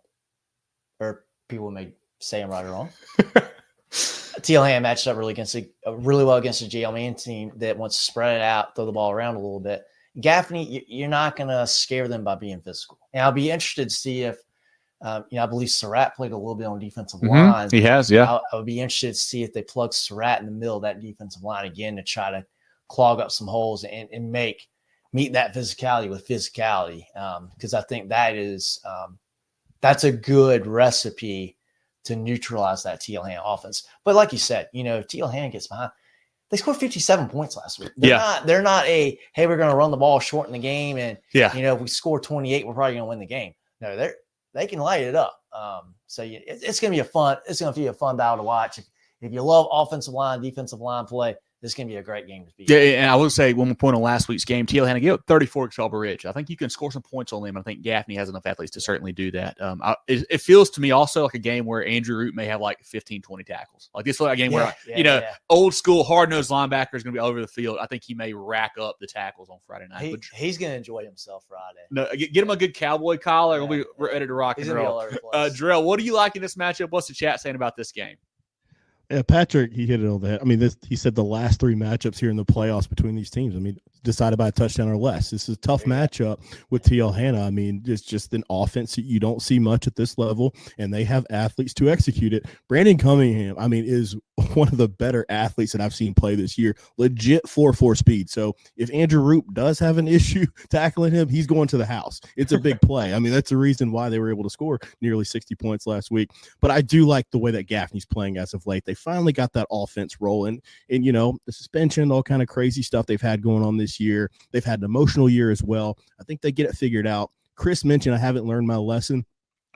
or people may say I'm right or wrong. TL Hanna matched up really well against the JL Man team that wants to spread it out, throw the ball around a little bit. Gaffney, you're not going to scare them by being physical. And I'll be interested to see if, you know, I believe Surratt played a little bit on defensive line. He has, yeah. I would be interested to see if they plug Surratt in the middle of that defensive line again to try to clog up some holes and meet that physicality with physicality. Because I think that's a good recipe to neutralize that TL Hanna offense. But like you said, you know, if TL Hanna gets behind, they scored 57 points last week. They're not hey, we're going to run the ball short in the game. And, you know, if we score 28, we're probably going to win the game. No, they can light it up. So it's going to be a fun battle to watch. If you love offensive line, defensive line play, this is going to be a great game to be. Yeah, and I will say one more point on last week's game. TL Hanna gave up 34 to Cheraw Ridge. I think you can score some points on them. I think Gaffney has enough athletes to certainly do that. It feels to me also like a game where Andrew Root may have like 15, 20 tackles. Like this feels like a game where, old school, hard-nosed linebacker is going to be all over the field. I think he may rack up the tackles on Friday night. He's going to enjoy himself Friday. No, get him a good cowboy collar. We'll be ready to rock and roll. Jerel, what do you like in this matchup? What's the chat saying about this game? Yeah, Patrick, he hit it on the head. I mean, he said the last three matchups here in the playoffs between these teams, I mean, decided by a touchdown or less. This is a tough matchup with TL Hanna. I mean, it's just an offense that you don't see much at this level, and they have athletes to execute it. Brandon Cunningham, I mean, is one of the better athletes that I've seen play this year. Legit 4.4 speed. So if Andrew Root does have an issue tackling him, he's going to the house. It's a big play. I mean, that's the reason why they were able to score nearly 60 points last week. But I do like the way that Gaffney's playing as of late. They finally got that offense rolling. And, you know, the suspension, all kind of crazy stuff they've had going on this year. They've had an emotional year as well. I think they get it figured out. Chris mentioned I haven't learned my lesson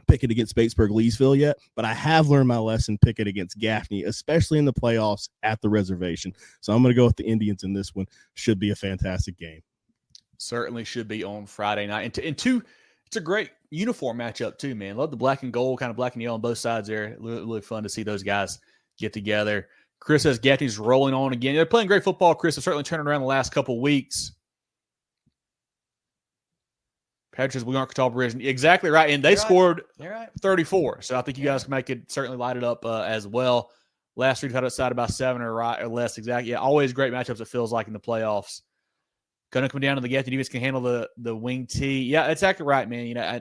pick it against Batesburg-Leesville yet, but I have learned my lesson pick it against Gaffney, especially in the playoffs at the reservation. So I'm going to go with the Indians in this one. Should be a fantastic game. Certainly should be on Friday night. And two, it's a great uniform matchup too, man. Love the black and gold, kind of black and yellow on both sides there. Really fun to see those guys get together. Chris says Gaffney's rolling on again. They're playing great football. Chris has certainly turned around the last couple weeks. Patrick says we aren't Cheraw Barnwell. Exactly right. And they scored 34. So I think you guys can make it, certainly light it up as well. Last week, had it decided by 7 or less. Exactly. Yeah, always great matchups, it feels like, in the playoffs. Going to come down to the Gaffney defense can handle the wing tee. Yeah, it's exactly right, man. You know, I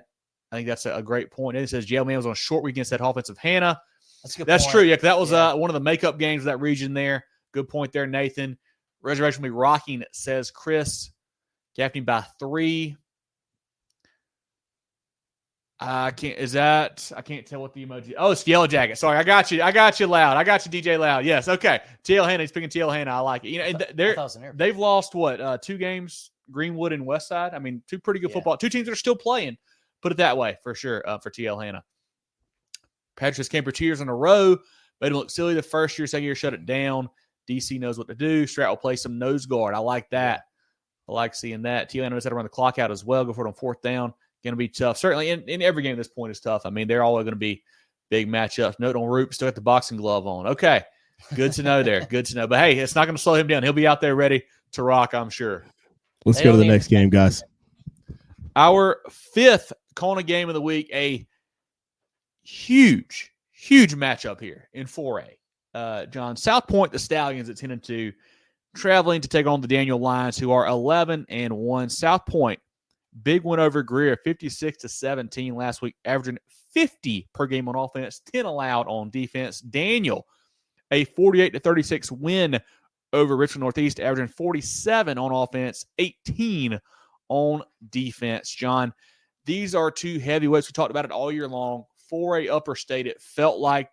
think that's a great point. And it says JL Man was on a short week against that offensive Hanna. That's true. Yeah, that was one of the makeup games of that region there. Good point there, Nathan. Reservation will be rocking, says Chris. Gaffney by 3. I can't tell what the emoji. Oh, it's Yellow Jacket. Sorry, I got you, Loud. I got you, DJ Loud. Yes, okay. TL Hanna, he's picking TL Hanna. I like it. You know, they've lost 2 games, Greenwood and Westside. I mean, 2 pretty good football. 2 teams that are still playing. Put it that way for sure. For TL Hanna. Patrick came for 2 years in a row. Made him look silly the first year, second year, shut it down. DC knows what to do. Strat will play some nose guard. I like that. I like seeing that. TL Hanna knows how to run the clock out as well. Go for it on 4th down. Going to be tough. Certainly in every game at this point is tough. I mean, they're all going to be big matchups. Note on Root, still got the boxing glove on. Okay. Good to know there. Good to know. But, hey, it's not going to slow him down. He'll be out there ready to rock, I'm sure. Let's go to the next game, guys. Our 5th CONA game of the week, a huge matchup here in 4A. John, South Pointe, the Stallions at 10-2, traveling to take on the Daniel Lions, who are 11-1. South Pointe, big win over Greer, 56-17 last week, averaging 50 per game on offense, 10 allowed on defense. Daniel, a 48-36 win over Richmond Northeast, averaging 47 on offense, 18 on defense. John, these are two heavyweights. We talked about it all year long. 4A upper state, it felt like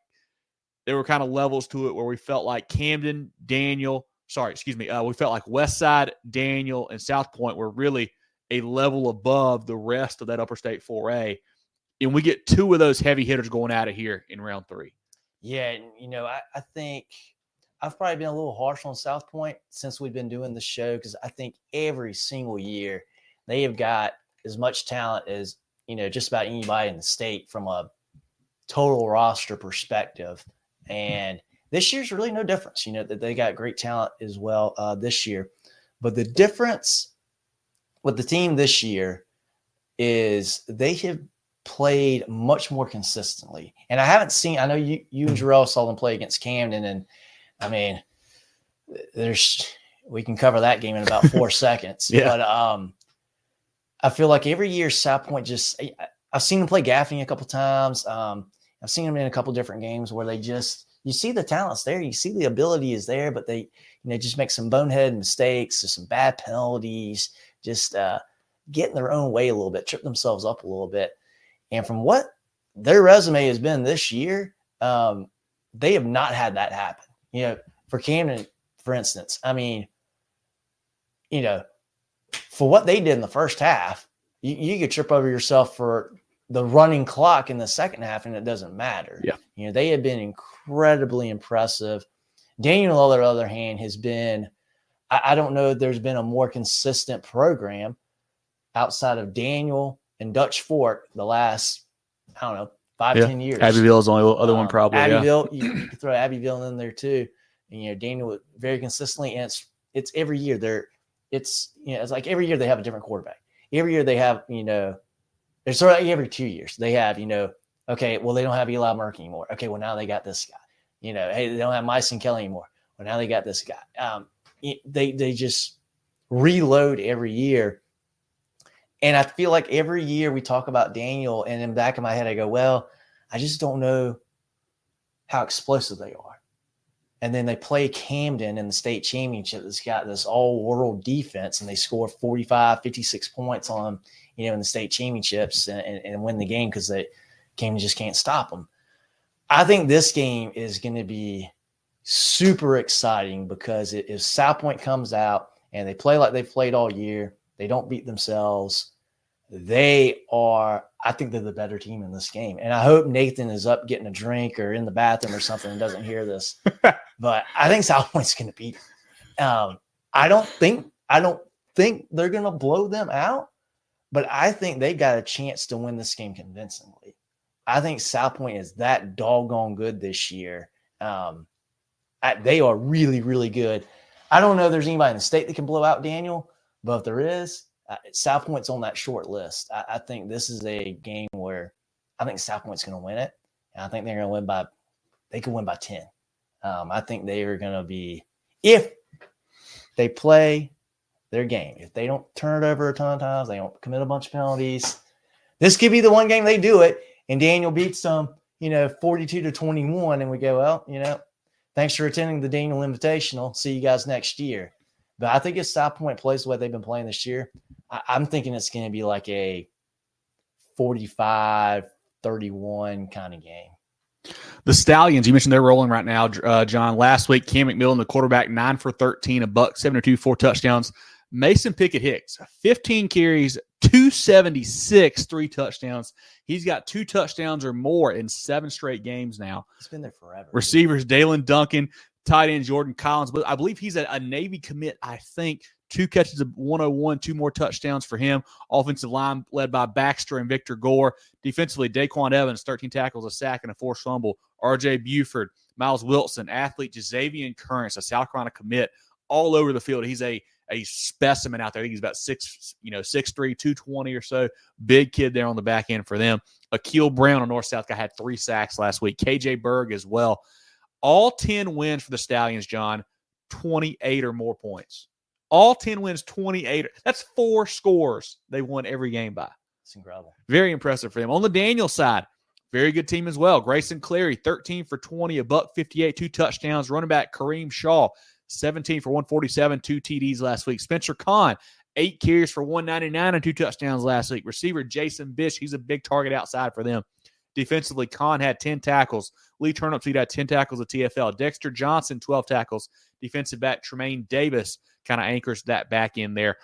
there were kind of levels to it where we felt like Camden, Daniel, we felt like Westside, Daniel, and South Pointe were really a level above the rest of that upper state 4A. And we get two of those heavy hitters going out of here in round 3. Yeah, I think I've probably been a little harsh on South Pointe since we've been doing the show, because I think every single year they have got as much talent as, just about anybody in the state from a total roster perspective. And this year's really no difference, that they got great talent as well this year. But the difference with the team this year is they have played much more consistently. And I know you and Jerel saw them play against Camden, and I mean, we can cover that game in about 4 seconds. Yeah. But I feel like every year South Pointe I've seen them play Gaffney a couple times. I've seen them in a couple different games where you see the talent's there, you see the ability is there, but they, just make some bonehead mistakes or some bad penalties, just get in their own way a little bit, trip themselves up a little bit. And from what their resume has been this year, they have not had that happen. For Camden, for instance, I mean, for what they did in the first half, you could trip over yourself for the running clock in the second half, and it doesn't matter. Yeah. They have been incredibly impressive. Daniel, on the other hand, has been, I don't know if there's been a more consistent program outside of Daniel and Dutch Fork the last, 5-10 years. Abbeville is the only other one probably. Abbeville, you could throw Abbeville in there too. And, Daniel very consistently, and it's every year it's like every year they have a different quarterback. Every year they have, it's sort of like every 2 years they have, okay, well, they don't have Eli Murk anymore. Okay, well, now they got this guy. Hey, they don't have Myson Kelly anymore. Well, now they got this guy. They just reload every year. And I feel like every year we talk about Daniel, and in the back of my head, I go, well, I just don't know how explosive they are. And then they play Camden in the state championship that's got this all-world defense, and they score 45, 56 points on them, in the state championships and win the game because Camden just can't stop them. I think this game is going to be super exciting because if South Pointe comes out and they play like they've played all year, they don't beat themselves, I think they're the better team in this game. And I hope Nathan is up getting a drink or in the bathroom or something and doesn't hear this. But I think South Pointe's going to beat them. I don't think they're going to blow them out, but I think they've got a chance to win this game convincingly. I think South Pointe is that doggone good this year. They are really, really good. I don't know if there's anybody in the state that can blow out Daniel, but if there is, South Pointe's on that short list. I think this is a game where I think South Pointe's going to win it. And I think they're going to they could win by 10. I think they are going to be, if they play their game, if they don't turn it over a ton of times, they don't commit a bunch of penalties, this could be the one game they do it. And Daniel beats them, 42-21. And we go, well, thanks for attending the Daniel Invitational. See you guys next year. But I think if South Pointe plays the way they've been playing this year, I'm thinking it's going to be like a 45-31 kind of game. The Stallions, you mentioned they're rolling right now, John. Last week, Cam McMillan, the quarterback, 9 for 13, $172, 4 touchdowns. Mason Pickett-Hicks, 15 carries, 276, 3 touchdowns. He's got 2 touchdowns or more in 7 straight games now. He's been there forever. Receivers, Dalen Duncan, tight end Jordan Collins. But I believe he's a Navy commit, I think. 2 catches of 101, 2 more touchdowns for him. Offensive line led by Baxter and Victor Gore. Defensively, Daquan Evans, 13 tackles, a sack, and a forced fumble. R.J. Buford, Miles Wilson, athlete Jazavian Currents, a South Carolina commit, all over the field. He's a specimen out there. I think he's about 6'3", 220 or so. Big kid there on the back end for them. Akil Brown, a North-South guy, had 3 sacks last week. KJ Berg as well. All 10 wins for the Stallions, John, 28 or more points. All 10 wins, 28. That's 4 scores they won every game by. It's incredible. Very impressive for them. On the Daniel side, very good team as well. Grayson Clary, 13 for 20, $158, 2 touchdowns. Running back Kareem Shaw, 17 for 147, 2 TDs last week. Spencer Kahn, 8 carries for 199 and 2 touchdowns last week. Receiver Jason Bish, he's a big target outside for them. Defensively, Kahn had 10 tackles. Lee Turnipseed had 10 tackles at TFL. Dexter Johnson, 12 tackles. Defensive back Tremaine Davis kind of anchors that back in there.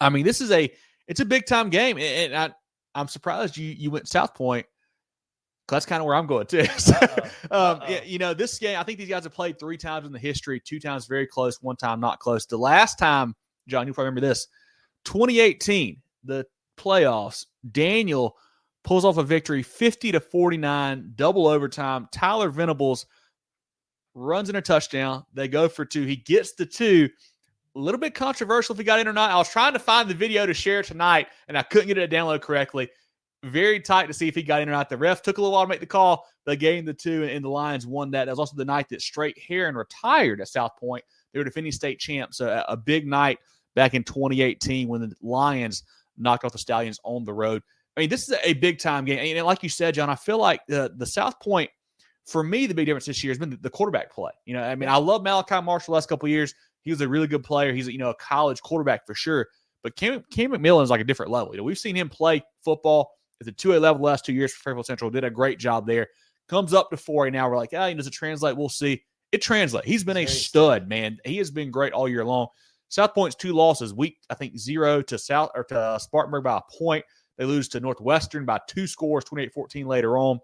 I mean, it's a big-time game, and I'm surprised you went South Point. That's kind of where I'm going too. This game, I think these guys have played 3 times in the history, 2 times very close, 1 time not close. The last time, John, you'll probably remember this, 2018, the playoffs, Daniel pulls off a victory 50-49, double overtime. Tyler Venables runs in a touchdown. They go for 2. He gets the 2. A little bit controversial if he got in or not. I was trying to find the video to share tonight, and I couldn't get it to download correctly. Very tight to see if he got in or not. The ref took a little while to make the call. They gave him the 2, and the Lions won that. That was also the night that Straight Heron retired at South Point. They were defending state champs. So a big night back in 2018 when the Lions knocked off the Stallions on the road. I mean, this is a big-time game. And like you said, John, I feel like the South Point, for me, the big difference this year has been the quarterback play. I love Malachi Marshall the last couple of years. He was a really good player. He's a college quarterback for sure. But Cam McMillan is like a different level. We've seen him play football at the 2A level the last 2 years for Fairfield Central. Did a great job there. Comes up to 4A now. We're like, does it translate? We'll see. It translates. He's been a stud, man. He has been great all year long. South Point's 2 losses. Week, I think, 0 to Spartanburg by a point. They lose to Northwestern by 2 scores, 28-14 later on.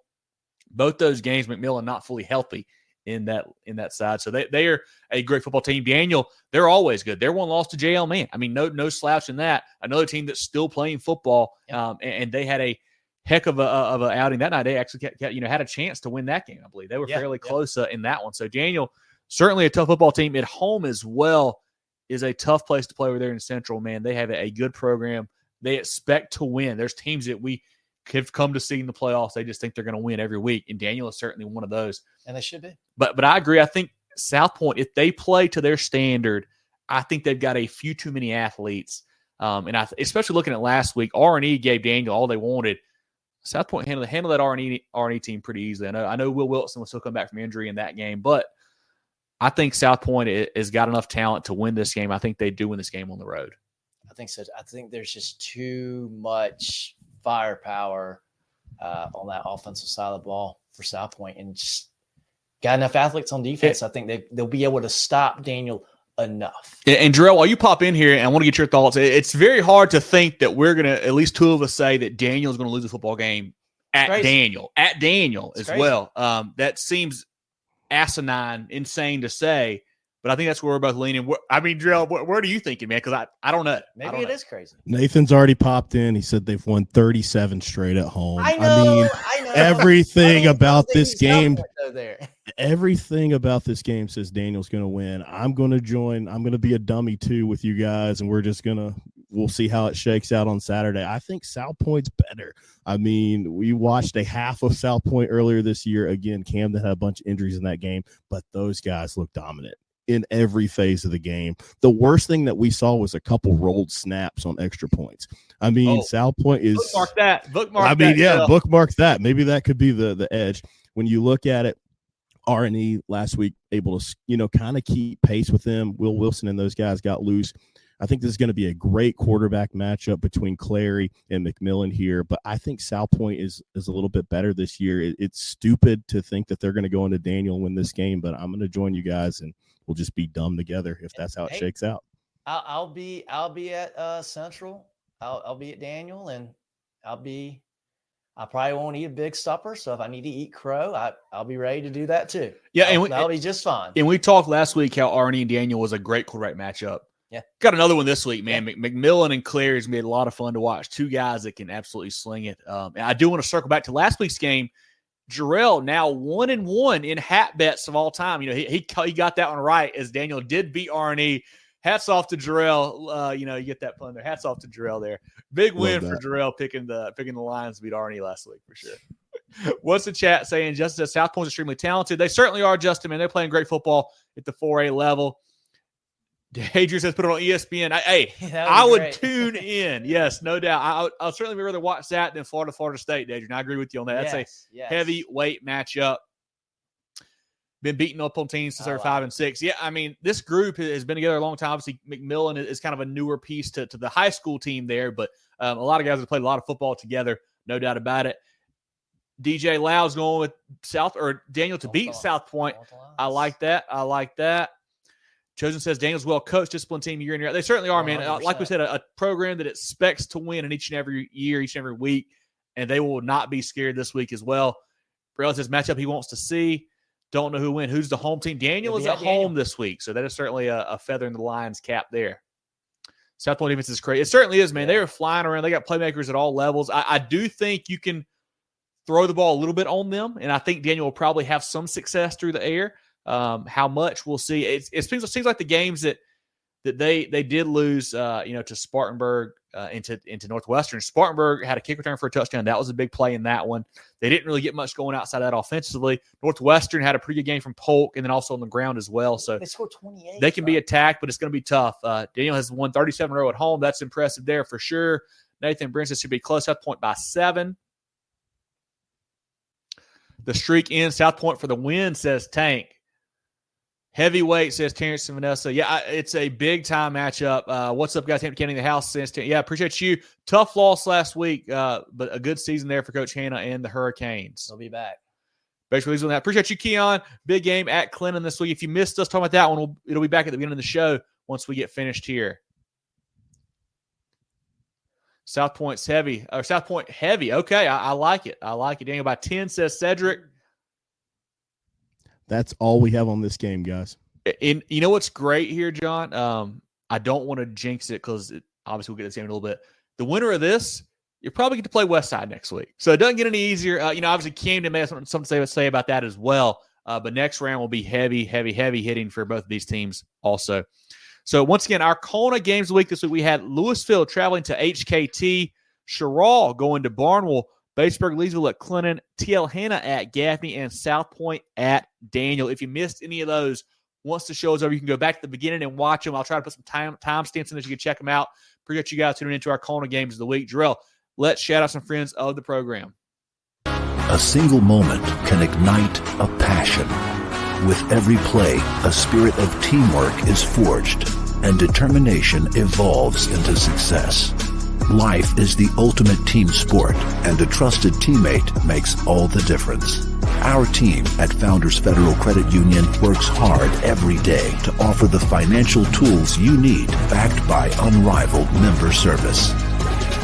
Both those games, McMillan not fully healthy in that side. So they are a great football team. Daniel, they're always good. They're 1 loss to JL Man. I mean, no slouch in that. Another team that's still playing football, and they had a heck of a outing that night. They actually had a chance to win that game, I believe. They were fairly close in that one. So Daniel, certainly a tough football team. At home as well is a tough place to play over there in Central, man. They have a good program. They expect to win. There's teams that we have come to see in the playoffs. They just think they're going to win every week, and Daniel is certainly one of those. And they should be. But I agree. I think South Point, if they play to their standard, I think they've got a few too many athletes. And especially looking at last week, R&E gave Daniel all they wanted. South Point handled that R&E team pretty easily. I know Will Wilson will still come back from injury in that game, but I think South Point has got enough talent to win this game. I think they do win this game on the road. I think so. I think there's just too much firepower on that offensive side of the ball for South Point, and just got enough athletes on defense. I think they'll be able to stop Daniel enough. And Jerel, while you pop in here, and I want to get your thoughts, it's very hard to think that we're going to, at least 2 of us say that Daniel's going to lose a football game at Daniel as crazy. Well. That seems asinine, insane to say. But I think that's where we're both leaning. I mean, Jerel, where are you thinking, man? Because I don't know. Maybe it is crazy. Nathan's already popped in. He said they've won 37 straight at home. I know. Everything about this game. Everything about this game says Daniel's going to win. I'm going to join. I'm going to be a dummy too with you guys, and we'll see how it shakes out on Saturday. I think South Point's better. I mean, we watched a half of South Point earlier this year. Again, Camden had a bunch of injuries in that game, but those guys look dominant in every phase of the game. The worst thing that we saw was a couple rolled snaps on extra points. I mean, South Point is bookmark that. Bookmark that. Maybe that could be the edge. When you look at it, R&E last week able to, kind of keep pace with them. Will Wilson and those guys got loose. I think this is going to be a great quarterback matchup between Clary and McMillan here, but I think South Point is a little bit better this year. It's stupid to think that they're going to go into Daniel and win this game, but I'm going to join you guys and we'll just be dumb together if that's how it shakes out. I'll be at Central. I'll be at Daniel, and I probably won't eat a big supper. So if I need to eat crow, I'll be ready to do that too. Yeah, that'll be just fine. And we talked last week how Arnie and Daniel was a great quarterback matchup. Yeah, got another one this week, man. Yeah. McMillan and Clary's made a lot of fun to watch. 2 guys that can absolutely sling it. And I do want to circle back to last week's game. Jerel now 1-1 in hat bets of all time. He got that one right as Daniel did beat Arnie. Hats off to Jerel. You get that pun there. Hats off to Jerel there. Big win for Jerel picking the Lions to beat Arnie last week for sure. What's the chat saying? Justin says South Point's extremely talented. They certainly are, Justin, man. They're playing great football at the 4A level. Adrian says put it on ESPN. I would tune in. Yes, no doubt. I'll certainly rather watch that than Florida State, Adrian. I agree with you on that. That's a heavyweight matchup. Been beating up on teams since they're 5 and 6. Yeah, I mean, this group has been together a long time. Obviously, McMillan is kind of a newer piece to the high school team there, but a lot of guys have played a lot of football together, no doubt about it. DJ Lau's going with Daniel to beat South Point. I like that. Chosen says Daniel's well coached, disciplined team year in year out. They certainly are, 100%. Man. Like we said, a program that expects to win in each and every year, each and every week, and they will not be scared this week as well. Brell says matchup he wants to see. Don't know who win. Who's the home team? Daniel is at home this week, so that is certainly a feather in the Lions' cap there. South Point defense is crazy. It certainly is, man. They are flying around. They got playmakers at all levels. I do think you can throw the ball a little bit on them, and I think Daniel will probably have some success through the air. How much we'll see. It seems like the games that they did lose, to Spartanburg, into Northwestern. Spartanburg had a kick return for a touchdown. That was a big play in that one. They didn't really get much going outside of that offensively. Northwestern had a pretty good game from Polk and then also on the ground as well. So they scored 28. They can be attacked, but it's going to be tough. Daniel has won 37 in a row at home. That's impressive there for sure. Nathan Brent says should be close. South Point by 7. The streak ends. South Point for the win, says Tank. Heavyweight, says Terrence and Vanessa. Yeah, it's a big-time matchup. What's up, guys? Hampton County in the house. Yeah, appreciate you. Tough loss last week, but a good season there for Coach Hanna and the Hurricanes. They'll be back. Basically, on that. Appreciate you, Keon. Big game at Clinton this week. If you missed us talking about that one, it'll be back at the beginning of the show once we get finished here. South Point's heavy. South Point heavy. Okay, I like it. Daniel by 10, says Cedric. That's all we have on this game, guys. And you know what's great here, John? I don't want to jinx it because obviously we'll get this game in a little bit. The winner of this, you probably get to play Westside next week. So it doesn't get any easier. Obviously Camden may have something to say about that as well. But next round will be heavy hitting for both of these teams also. So once again, our CONA games of the week this week, we had Lewisville traveling to HKT, Cheraw going to Barnwell, Batesburg-Leesville at Clinton, TL Hanna at Gaffney, and South Point at Daniel. If you missed any of those, once the show is over, you can go back to the beginning and watch them. I'll try to put some timestamps in there so you can check them out. Appreciate you guys tuning into our CONA games of the week. Jerel, let's shout out some friends of the program. A single moment can ignite a passion. With every play, a spirit of teamwork is forged, and determination evolves into success. Life is the ultimate team sport, and a trusted teammate makes all the difference. Our team at Founders Federal Credit Union works hard every day to offer the financial tools you need, backed by unrivaled member service.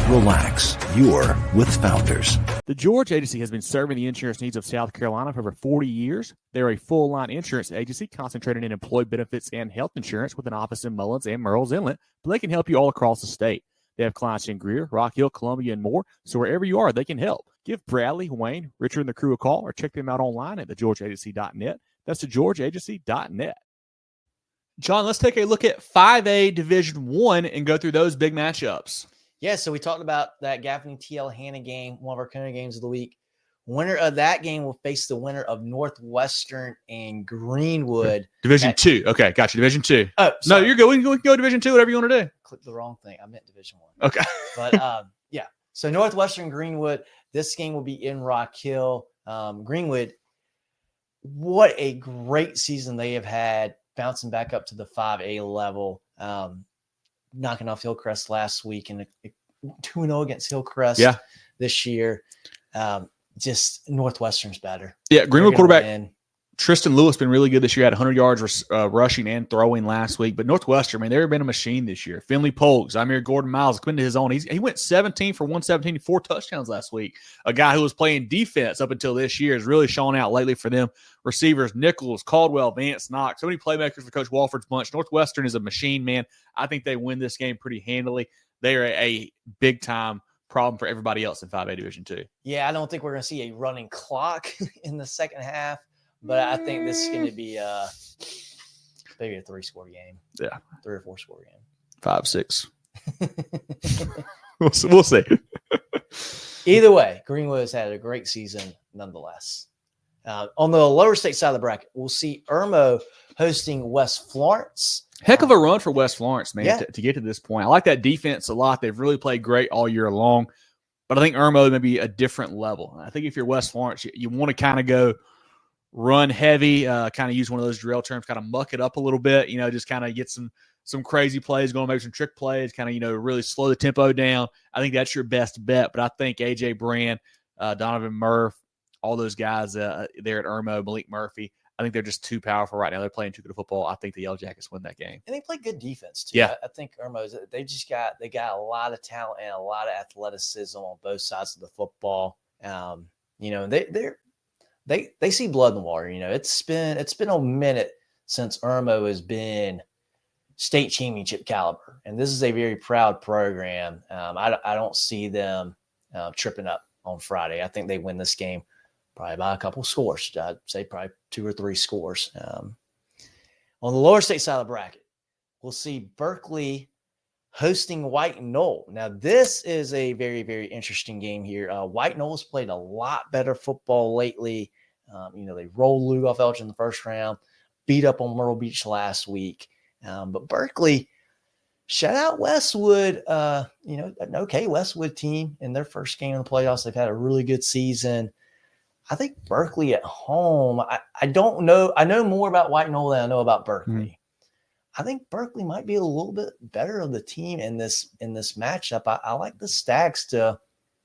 Relax, you're with Founders. The George Agency has been serving the insurance needs of South Carolina for over 40 years. They're a full-line insurance agency concentrated in employee benefits and health insurance with an office in Mullins and Murrells Inlet, but they can help you all across the state. They have clients in Greer, Rock Hill, Columbia, and more, so wherever you are, they can help. Give Bradley, Wayne, Richard, and the crew a call or check them out online at thegeorgeagency.net. That's thegeorgeagency.net. John, let's take a look at 5A Division I and go through those big matchups. Yeah, so we talked about that Gaffney TL Hanna game, one of our CONA games of the week. Winner of that game will face the winner of Northwestern and Greenwood. Division II. Okay, gotcha. Division II. Oh, sorry. No, you're good. We can go Division II, whatever you want to do. Clicked the wrong thing. I meant Division I. Okay. But, yeah. So Northwestern Greenwood, this game will be in Rock Hill. Greenwood, what a great season they have had, bouncing back up to the 5A level, knocking off Hillcrest last week and 2-0 against Hillcrest this year. Just Northwestern's better. Yeah, Greenwood quarterback Tristan Lewis been really good this year. Had 100 yards rushing and throwing last week. But Northwestern, man, they've been a machine this year. Finley Polk, Zamir Gordon-Miles, coming to his own. He went 17 for 117, 4 touchdowns last week. A guy who was playing defense up until this year has really shown out lately for them. Receivers, Nichols, Caldwell, Vance, Knox. So many playmakers for Coach Walford's bunch. Northwestern is a machine, man. I think they win this game pretty handily. They are a big-time problem for everybody else in 5A Division II. Yeah, I don't think we're going to see a running clock in the second half, but I think this is going to be maybe a 3-score game. Yeah. 3 or 4-score game. 5-6. We'll see. Either way, Greenwood has had a great season nonetheless. On the lower state side of the bracket, we'll see Irmo hosting West Florence. Heck of a run for West Florence, man, Yeah. to get to this point. I like that defense a lot. They've really played great all year long. But I think Irmo may be a different level. I think if you're West Florence, you want to kind of go run heavy, kind of use one of those Jerel terms, kind of muck it up a little bit, just kind of get some crazy plays going, maybe some trick plays, kind of, really slow the tempo down. I think that's your best bet. But I think A.J. Brand, Donovan Murph, all those guys there at Irmo, Malik Murphy, I think they're just too powerful right now. They're playing too good of football. I think the Yellow Jackets win that game. And they play good defense, too. Yeah. I think Irmo's, they got a lot of talent and a lot of athleticism on both sides of the football. They see blood in the water. It's been a minute since Irmo has been state championship caliber. And this is a very proud program. I don't see them tripping up on Friday. I think they win this game probably by a couple scores. I'd say probably 2 or 3 scores. On the lower state side of the bracket, we'll see Berkeley hosting White Knoll. Now, this is a very, very interesting game here. White Knoll's played a lot better football lately. They rolled Lugoff Elgin in the first round, beat up on Myrtle Beach last week. But Berkeley shut out Westwood, an okay Westwood team in their first game in the playoffs. They've had a really good season. I think Berkeley at home, I don't know. I know more about White Knoll than I know about Berkeley. Mm-hmm. I think Berkeley might be a little bit better of the team in this matchup. I like the Stags to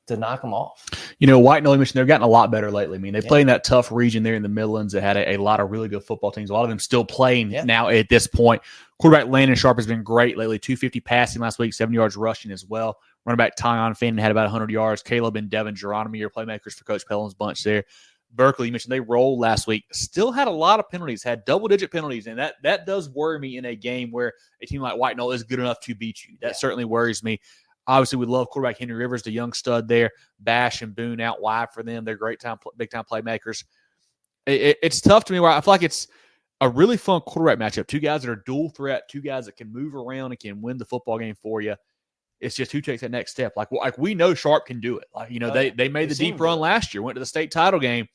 knock them off. White Knoll, they've gotten a lot better lately. I mean, they play in that tough region there in the Midlands that had a lot of really good football teams. A lot of them still playing now at this point. Quarterback Landon Sharp has been great lately. 250 passing last week, 7 yards rushing as well. Running back Tyon Fannin had about 100 yards. Caleb and Devin Geronimo, your playmakers for Coach Pelham's bunch there. Berkeley, you mentioned they rolled last week. Still had a lot of penalties, had double-digit penalties, and that does worry me in a game where a team like White Knoll is good enough to beat you. That certainly worries me. Obviously, we love quarterback Henry Rivers, the young stud there. Bash and Boone out wide for them. They're big-time playmakers. It's tough to me where I feel like it's a really fun quarterback matchup. 2 guys that are dual threat, 2 guys that can move around and can win the football game for you. It's just who takes that next step. Like we know Sharp can do it. They made the deep run last year, went to the state title game.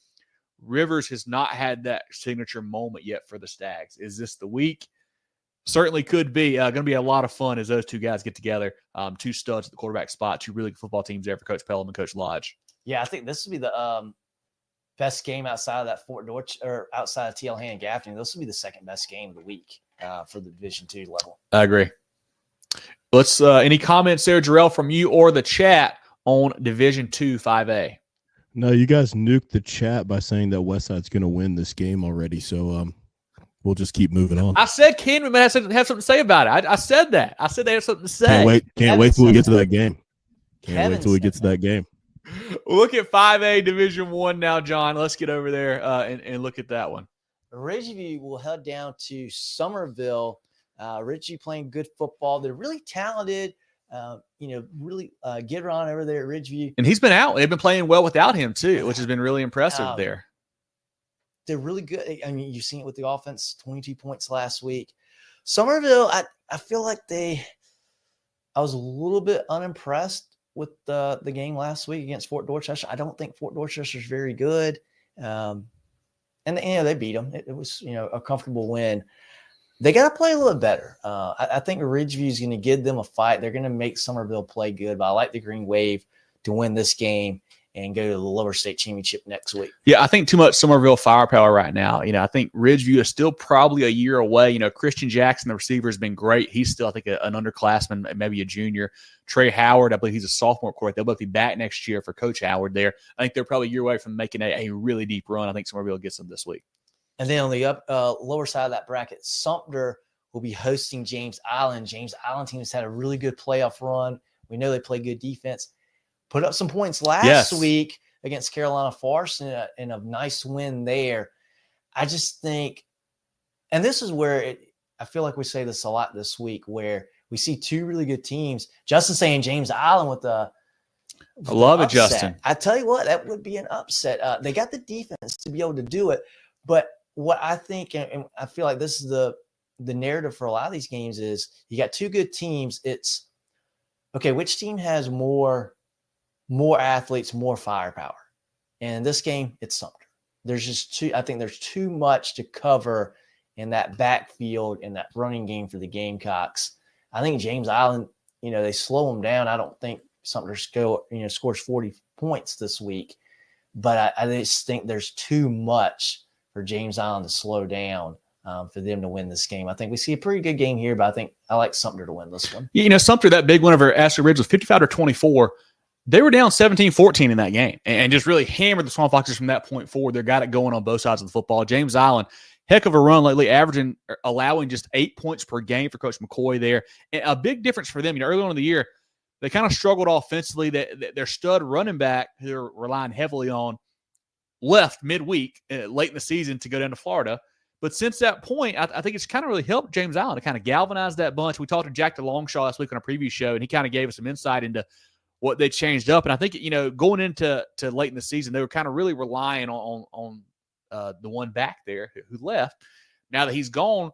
Rivers has not had that signature moment yet for the Stags. Is this the week? Certainly could be. Going to be a lot of fun as those 2 guys get together. 2 studs at the quarterback spot, 2 really good football teams there for Coach Pelham and Coach Lodge. Yeah, I think this will be the best game outside of that Fort Dodge or outside of TL Hanna Gaffney. This will be the second best game of the week for the Division II level. I agree. Let's any comments there, Jerel, from you or the chat on Division II 5A? No, you guys nuked the chat by saying that Westside's going to win this game already. So we'll just keep moving on. I said Ken have something to say about it. I said that. I said they have something to say. Can't wait till we get to that game. Can't wait till we get to that game. Look at 5A Division I now, John. Let's get over there and look at that one. Ridgeview will head down to Somerville. Ridgeview playing good football. They're really talented. Really get on over there at Ridgeview. And he's been out. They've been playing well without him too, which has been really impressive there. They're really good. I mean, you've seen it with the offense, 22 points last week. Somerville, I feel like I was a little bit unimpressed with the game last week against Fort Dorchester. I don't think Fort Dorchester is very good. And they beat them. It was, a comfortable win. They got to play a little better. I think Ridgeview is going to give them a fight. They're going to make Somerville play good, but I like the Green Wave to win this game and go to the lower state championship next week. Yeah, I think too much Somerville firepower right now. I think Ridgeview is still probably a year away. Christian Jackson, the receiver, has been great. He's still, I think, an underclassman, maybe a junior. Trey Howard, I believe he's a sophomore quarterback. They'll both be back next year for Coach Howard there. I think they're probably a year away from making a really deep run. I think Somerville gets them this week. And then on the lower side of that bracket, Sumter will be hosting James Island. James Island team has had a really good playoff run. We know they play good defense. Put up some points last week against Carolina Forest and a nice win there. I just think, and this is where I feel like we say this a lot this week, where we see 2 really good teams. Justin saying James Island with the I love it, Justin. I tell you what, that would be an upset. They got the defense to be able to do it. But what I think, and I feel like this is the narrative for a lot of these games, is you got 2 good teams. It's okay, which team has more more athletes, more firepower. And in this game, it's Sumter. I think there's too much to cover in that backfield and that running game for the Gamecocks. I think James Island, they slow them down. I don't think Sumter scores 40 points this week, but I just think there's too much for James Island to slow down for them to win this game. I think we see a pretty good game here, but I like Sumter to win this one. Sumter, that big one over Ashley Ridge was 55-24. They were down 17-14 in that game and just really hammered the Swamp Foxes from that point forward. They got it going on both sides of the football. James Island, heck of a run lately, allowing just 8 points per game for Coach McCoy there. And a big difference for them. Early on in the year, they kind of struggled offensively. Their stud running back, who they're relying heavily on, left midweek, late in the season to go down to Florida. But since that point, I think it's kind of really helped James Island to kind of galvanize that bunch. We talked to Jack DeLongshaw last week on a preview show, and he kind of gave us some insight into what they changed up. And I think, going into late in the season, they were kind of really relying on the one back there who left. Now that he's gone,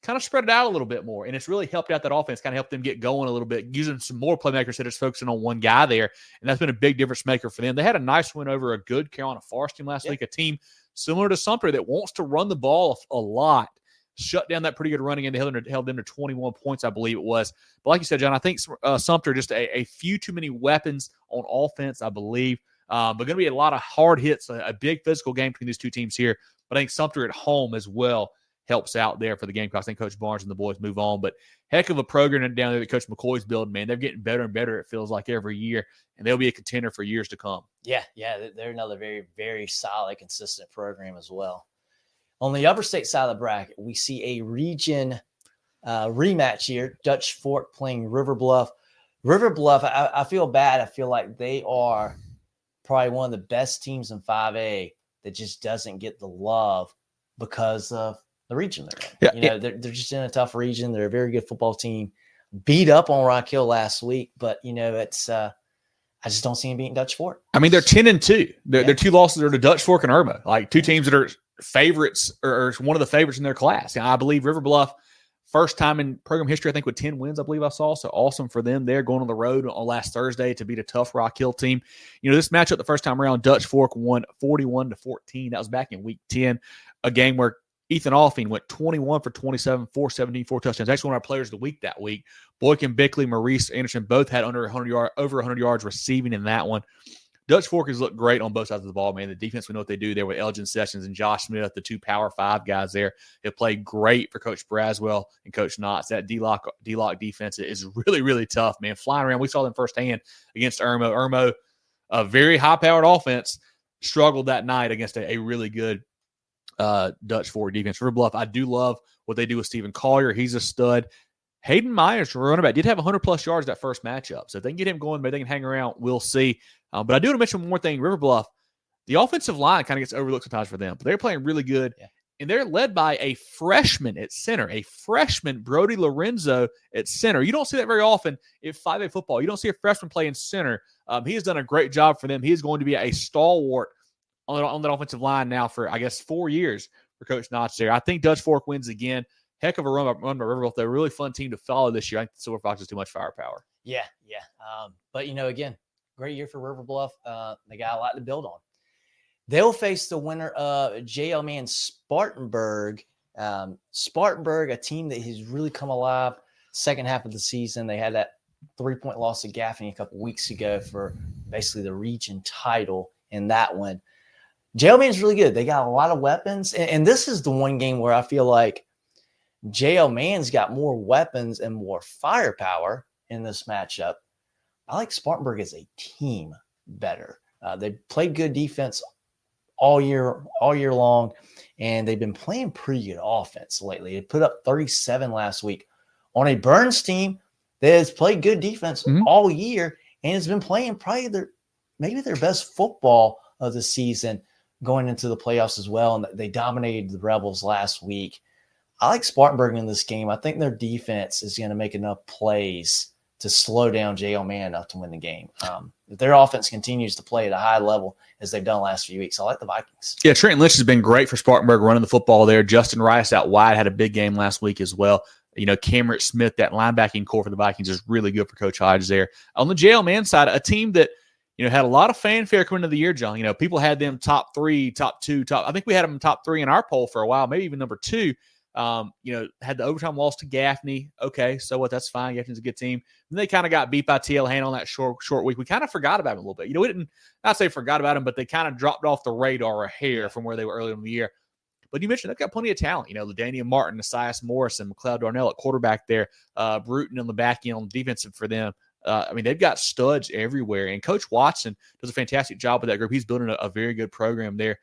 kind of spread it out a little bit more. And it's really helped out that offense, kind of helped them get going a little bit, using some more playmakers instead of just focusing on one guy there. And that's been a big difference maker for them. They had a nice win over a good Carolina Forest team last week, a team similar to Sumter that wants to run the ball a lot. Shut down that pretty good running, and they held them to 21 points, I believe it was. But like you said, John, I think Sumter just a few too many weapons on offense, I believe. But going to be a lot of hard hits, a big physical game between these two teams here. But I think Sumter at home as well helps out there for the Gamecocks. I think Coach Barnes and the boys move on. But heck of a program down there that Coach McCoy's building, man. They're getting better and better, it feels like, every year. And they'll be a contender for years to come. Yeah, they're another very, very solid, consistent program as well. On the upper state side of the bracket, we see a region rematch here. Dutch Fork playing River Bluff. River Bluff, I feel bad. I feel like they are probably one of the best teams in 5A that just doesn't get the love because of the region they're in. They're just in a tough region. They're a very good football team. Beat up on Rock Hill last week, but it's I just don't see them beating Dutch Fork. I mean, they're 10-2. Their two losses are to Dutch Fork and Irma, like two teams that are favorites or one of the favorites in their class. I believe River Bluff, first time in program history, I think, with 10 wins, I believe I saw. So awesome for them. They're going on the road on last Thursday to beat a tough Rock Hill team. This matchup the first time around, Dutch Fork won 41-14. That was back in week 10, a game where Ethan Alfing went 21 for 27, 417, 4 touchdowns. Actually, one of our players of the week that week. Boykin Bickley, Maurice Anderson both had over 100 yards receiving in that one. Dutch Fork has looked great on both sides of the ball, man. The defense, we know what they do there with Elgin Sessions and Josh Smith, the two Power 5 guys there. They played great for Coach Braswell and Coach Knotts. That D-Lock defense is really, really tough, man. Flying around. We saw them firsthand against Irmo. Irmo, a very high-powered offense, struggled that night against a really good Dutch Fork defense. River Bluff, I do love what they do with Stephen Collier. He's a stud. Hayden Myers, running back, did have 100-plus yards that first matchup. So if they can get him going, maybe they can hang around. We'll see. But I do want to mention one more thing. River Bluff, the offensive line kind of gets overlooked sometimes for them. But they're playing really good. Yeah. And they're led by a freshman at center, Brody Lorenzo at center. You don't see that very often in 5A football. You don't see a freshman playing center. He has done a great job for them. He is going to be a stalwart on that offensive line now for, I guess, 4 years for Coach Knotts there. I think Dutch Fork wins again. Heck of a run by River Bluff. They're a really fun team to follow this year. I think the Silver Fox has too much firepower. Yeah. But, again, great year for River Bluff. They got a lot to build on. They'll face the winner of JL Man Spartanburg. Spartanburg, a team that has really come alive second half of the season. They had that 3-point loss to Gaffney a couple weeks ago for basically the region title in that one. JL Man's really good. They got a lot of weapons. And this is the one game where I feel like JL Man's got more weapons and more firepower in this matchup. I like Spartanburg as a team better. They played good defense all year long, and they've been playing pretty good offense lately. They put up 37 last week on a Burns team that has played good defense all year and has been playing probably their best football of the season going into the playoffs as well. And they dominated the Rebels last week. I like Spartanburg in this game. I think their defense is going to make enough plays to slow down JL Man enough to win the game. If their offense continues to play at a high level as they've done the last few weeks, I like the Vikings. Yeah, Trenton Lynch has been great for Spartanburg running the football there. Justin Rice out wide had a big game last week as well. Cameron Smith, that linebacking core for the Vikings is really good for Coach Hodges there. On the JL Man side, a team that, had a lot of fanfare coming into the year, John. People had them top 3, top 2, I think we had them top 3 in our poll for a while, maybe even number 2. Had the overtime loss to Gaffney. Okay, so what? That's fine. Gaffney's a good team. And they kind of got beat by TL Hanna on that short week. We kind of forgot about him a little bit. We didn't not say forgot about him, but they kind of dropped off the radar a hair from where they were earlier in the year. But you mentioned they've got plenty of talent. LaDainian Martin, Esias Morris, and McLeod Darnell at quarterback there. Bruton on the back end on defensive for them. They've got studs everywhere. And Coach Watson does a fantastic job with that group. He's building a very good program there.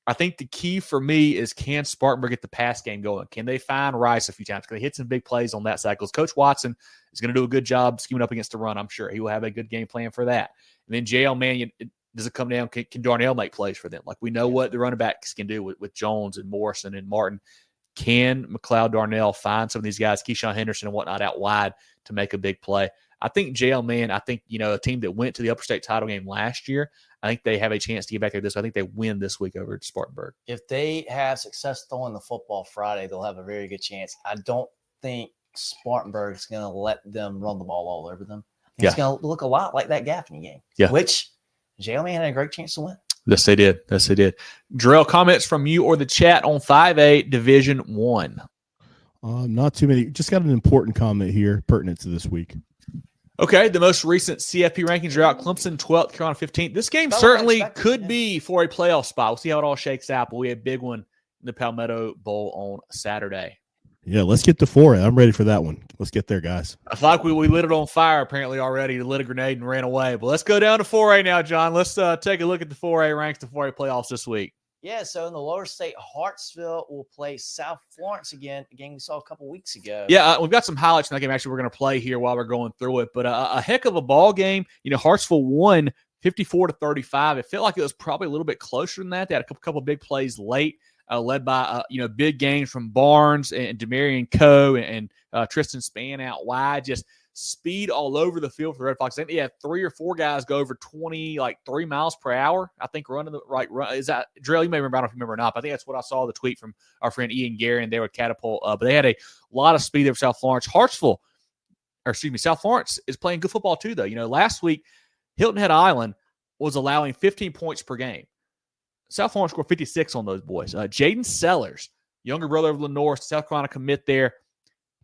I think the key for me is, can Spartanburg get the pass game going? Can they find Rice a few times? Can they hit some big plays on that side? Because Coach Watson is going to do a good job scheming up against the run, I'm sure. He will have a good game plan for that. And then Jerel, man, does it come down? Can Darnell make plays for them? Like, we know what the running backs can do with Jones and Morrison and Martin. Can McLeod Darnell find some of these guys, Keyshawn Henderson and whatnot, out wide to make a big play? I think Jerel, man, a team that went to the Upper State title game last year, I think they have a chance to get back there this. I think they win this week over at Spartanburg. If they have success throwing the football Friday, they'll have a very good chance. I don't think Spartanburg is going to let them run the ball all over them. It's going to look a lot like that Gaffney game, which Jerel, man, had a great chance to win. Yes, they did. Jerel, comments from you or the chat on 5A Division 1? Not too many. Just got an important comment here pertinent to this week. Okay, the most recent CFP rankings are out. Clemson 12th, Carolina 15th. This game certainly could be for a playoff spot. We'll see how it all shakes out, but we have a big one in the Palmetto Bowl on Saturday. Yeah, let's get to 4A. I'm ready for that one. Let's get there, guys. I feel like we lit it on fire apparently already. We lit a grenade and ran away. But let's go down to 4A now, John. Let's take a look at the 4A ranks, the 4A playoffs this week. Yeah, so in the lower state, Hartsville will play South Florence again, a game we saw a couple weeks ago. Yeah, we've got some highlights from that game actually we're going to play here while we're going through it. But a heck of a ball game. Hartsville won 54-35. It felt like it was probably a little bit closer than that. They had a couple big plays late, led by big games from Barnes and Demarion Coe and Tristan Spann out wide. Just speed all over the field for the Red Fox. I think they had 3 or 4 guys go over 3 miles per hour. I think running the right run. Is that Jerel? You may remember. I don't know if you remember or not. But I think that's what I saw the tweet from our friend Ian Gary, and they would catapult. But they had a lot of speed there for South Florence. South Florence is playing good football too, though. Last week Hilton Head Island was allowing 15 points per game. South Florence scored 56 on those boys. Jaden Sellers, younger brother of Lenore, South Carolina commit there.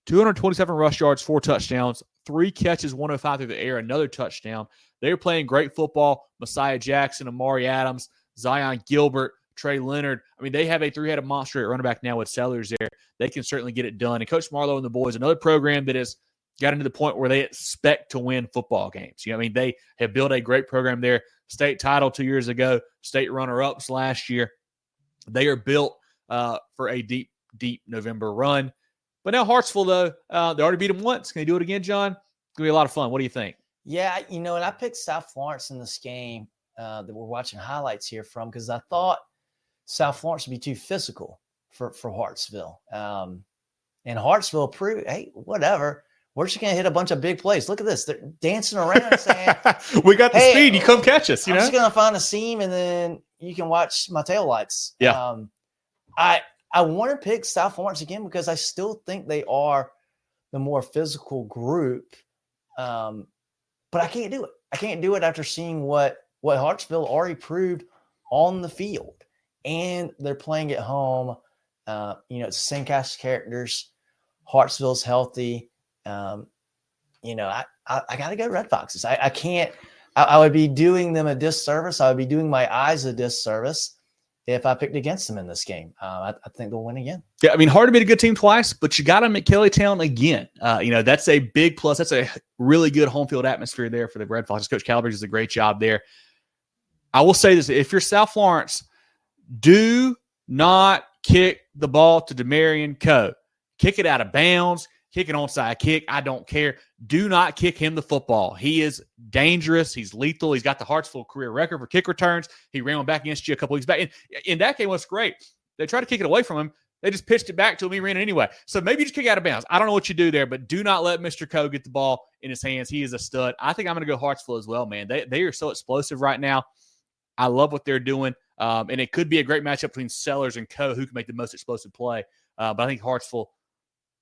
227 rush yards, 4 touchdowns, 3 catches, 105 through the air, another touchdown. They were playing great football. Messiah Jackson, Amari Adams, Zion Gilbert, Trey Leonard. They have a 3-headed monster at running back now with Sellers there. They can certainly get it done. And Coach Marlowe and the boys, another program that has gotten to the point where they expect to win football games. They have built a great program there. State title 2 years ago, state runner-ups last year. They are built for a deep, deep November run. But now Hartsville, though, they already beat them once. Can they do it again, John? It's going to be a lot of fun. What do you think? Yeah, and I picked South Florence in this game that we're watching highlights here from because I thought South Florence would be too physical for Hartsville. And Hartsville proved, hey, whatever. We're just going to hit a bunch of big plays. Look at this. They're dancing around saying, we got the speed. You come catch us. I'm just going to find a seam, and then you can watch my taillights. Yeah. I want to pick South Florence again because I still think they are the more physical group. But I can't do it. I can't do it after seeing what Hartsville already proved on the field. And they're playing at home. It's the same cast of characters. Hartsville's healthy. I got to go Red Foxes. I can't. I would be doing them a disservice. I would be doing my eyes a disservice if I picked against them in this game. I think they'll win again. Yeah, hard to beat a good team twice, but you got them at Kellytown again. That's a big plus. That's a really good home field atmosphere there for the Red Foxes. Coach Calabrese does a great job there. I will say this. If you're South Florence, do not kick the ball to Demarion Coe. Kick it out of bounds. Kick an onside kick. I don't care. Do not kick him the football. He is dangerous. He's lethal. He's got the Hartsville career record for kick returns. He ran one back against you a couple weeks back. And in that game, what's great, they tried to kick it away from him. They just pitched it back to him. He ran it anyway. So maybe you just kick out of bounds. I don't know what you do there, but do not let Mr. Coe get the ball in his hands. He is a stud. I think I'm going to go Hartsville as well, man. They are so explosive right now. I love what they're doing. And it could be a great matchup between Sellers and Coe, who can make the most explosive play. But I think Hartsville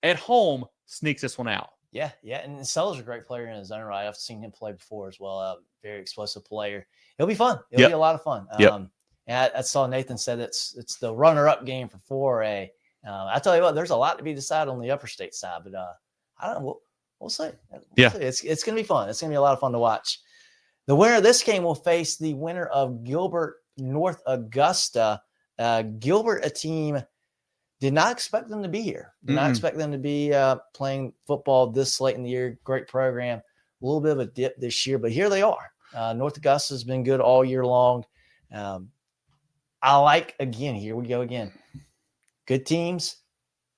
at home sneaks this one out. Yeah, and Sellers a great player in his own right. I've seen him play before as well. Very explosive player. It'll be fun. It'll be a lot of fun. And I saw Nathan said it's the runner-up game for 4A. I tell you what, there's a lot to be decided on the upper state side, but I don't know. We'll see. See. It's going to be fun. It's going to be a lot of fun to watch. The winner of this game will face the winner of Gilbert North Augusta. Gilbert, a team, did not expect them to be here. Did not expect them to be playing football this late in the year. Great program. A little bit of a dip this year, but here they are. North Augusta has been good all year long. I like, again, here we go again. Good teams.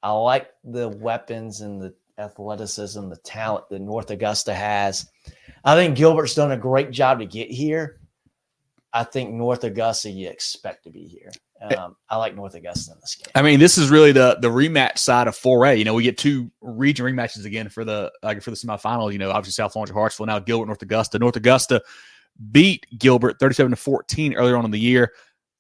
I like the weapons and the athleticism, the talent that North Augusta has. I think Gilbert's done a great job to get here. I think North Augusta, you expect to be here. I like North Augusta in this game. I mean, this is really the rematch side of 4A. You know, we get two region rematches again for the semifinal. You know, obviously South Laurens, Hartsville, now Gilbert, North Augusta. North Augusta beat Gilbert 37-14 earlier on in the year.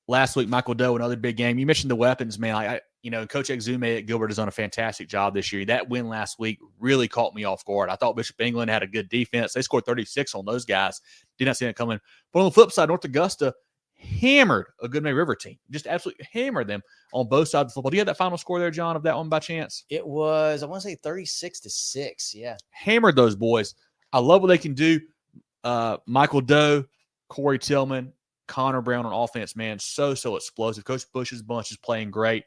Last week, Michael Doe, another big game. You mentioned the weapons, man. Coach Exume at Gilbert has done a fantastic job this year. That win last week really caught me off guard. I thought Bishop England had a good defense. They scored 36 on those guys. Did not see that coming. But on the flip side, North Augusta hammered a Goodman River team. Just absolutely hammered them on both sides of the football. Do you have that final score there, John, of that one by chance? It was, I want to say 36-6. Yeah. Hammered those boys. I love what they can do. Michael Doe, Corey Tillman, Connor Brown on offense, man, so explosive. Coach Bush's bunch is playing great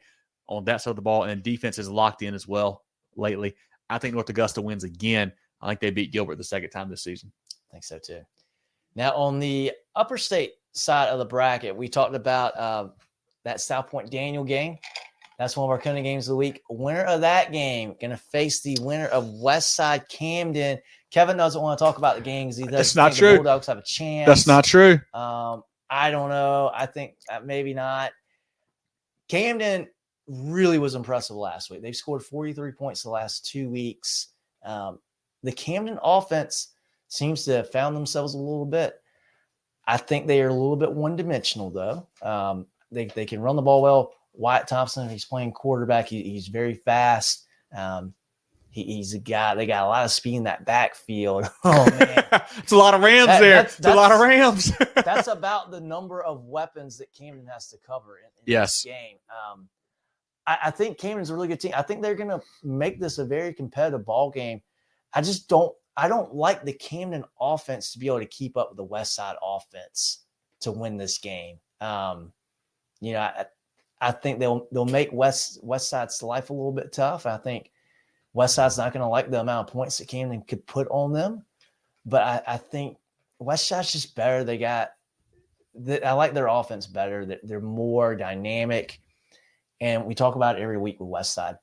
on that side of the ball, and defense is locked in as well lately. I think North Augusta wins again. I think they beat Gilbert the second time this season. I think so too. Now, on the upper state side of the bracket, we talked about that South Pointe Daniel game. That's one of our CONA games of the week. Winner of that game going to face the winner of Westside Camden. Kevin doesn't want to talk about the games. He doesn't That's not think true. The Bulldogs have a chance. That's not true. I don't know. I think maybe not. Camden really was impressive last week. They've scored 43 points the last 2 weeks. The Camden offense seems to have found themselves a little bit. I think they are a little bit one-dimensional, though. They can run the ball well. Wyatt Thompson, he's playing quarterback. He's very fast. He's a guy. They got a lot of speed in that backfield. Oh, man. It's a lot of Rams there. It's a lot of Rams. That's about the number of weapons that Camden has to cover in this game. I think Camden's a really good team. I think they're going to make this a very competitive ball game. I don't like the Camden offense to be able to keep up with the West Side offense to win this game. I think they'll make West Side's life a little bit tough. I think West Side's not going to like the amount of points that Camden could put on them. But I think West Side's just better. I like their offense better. They're more dynamic. And we talk about it every week with West Side.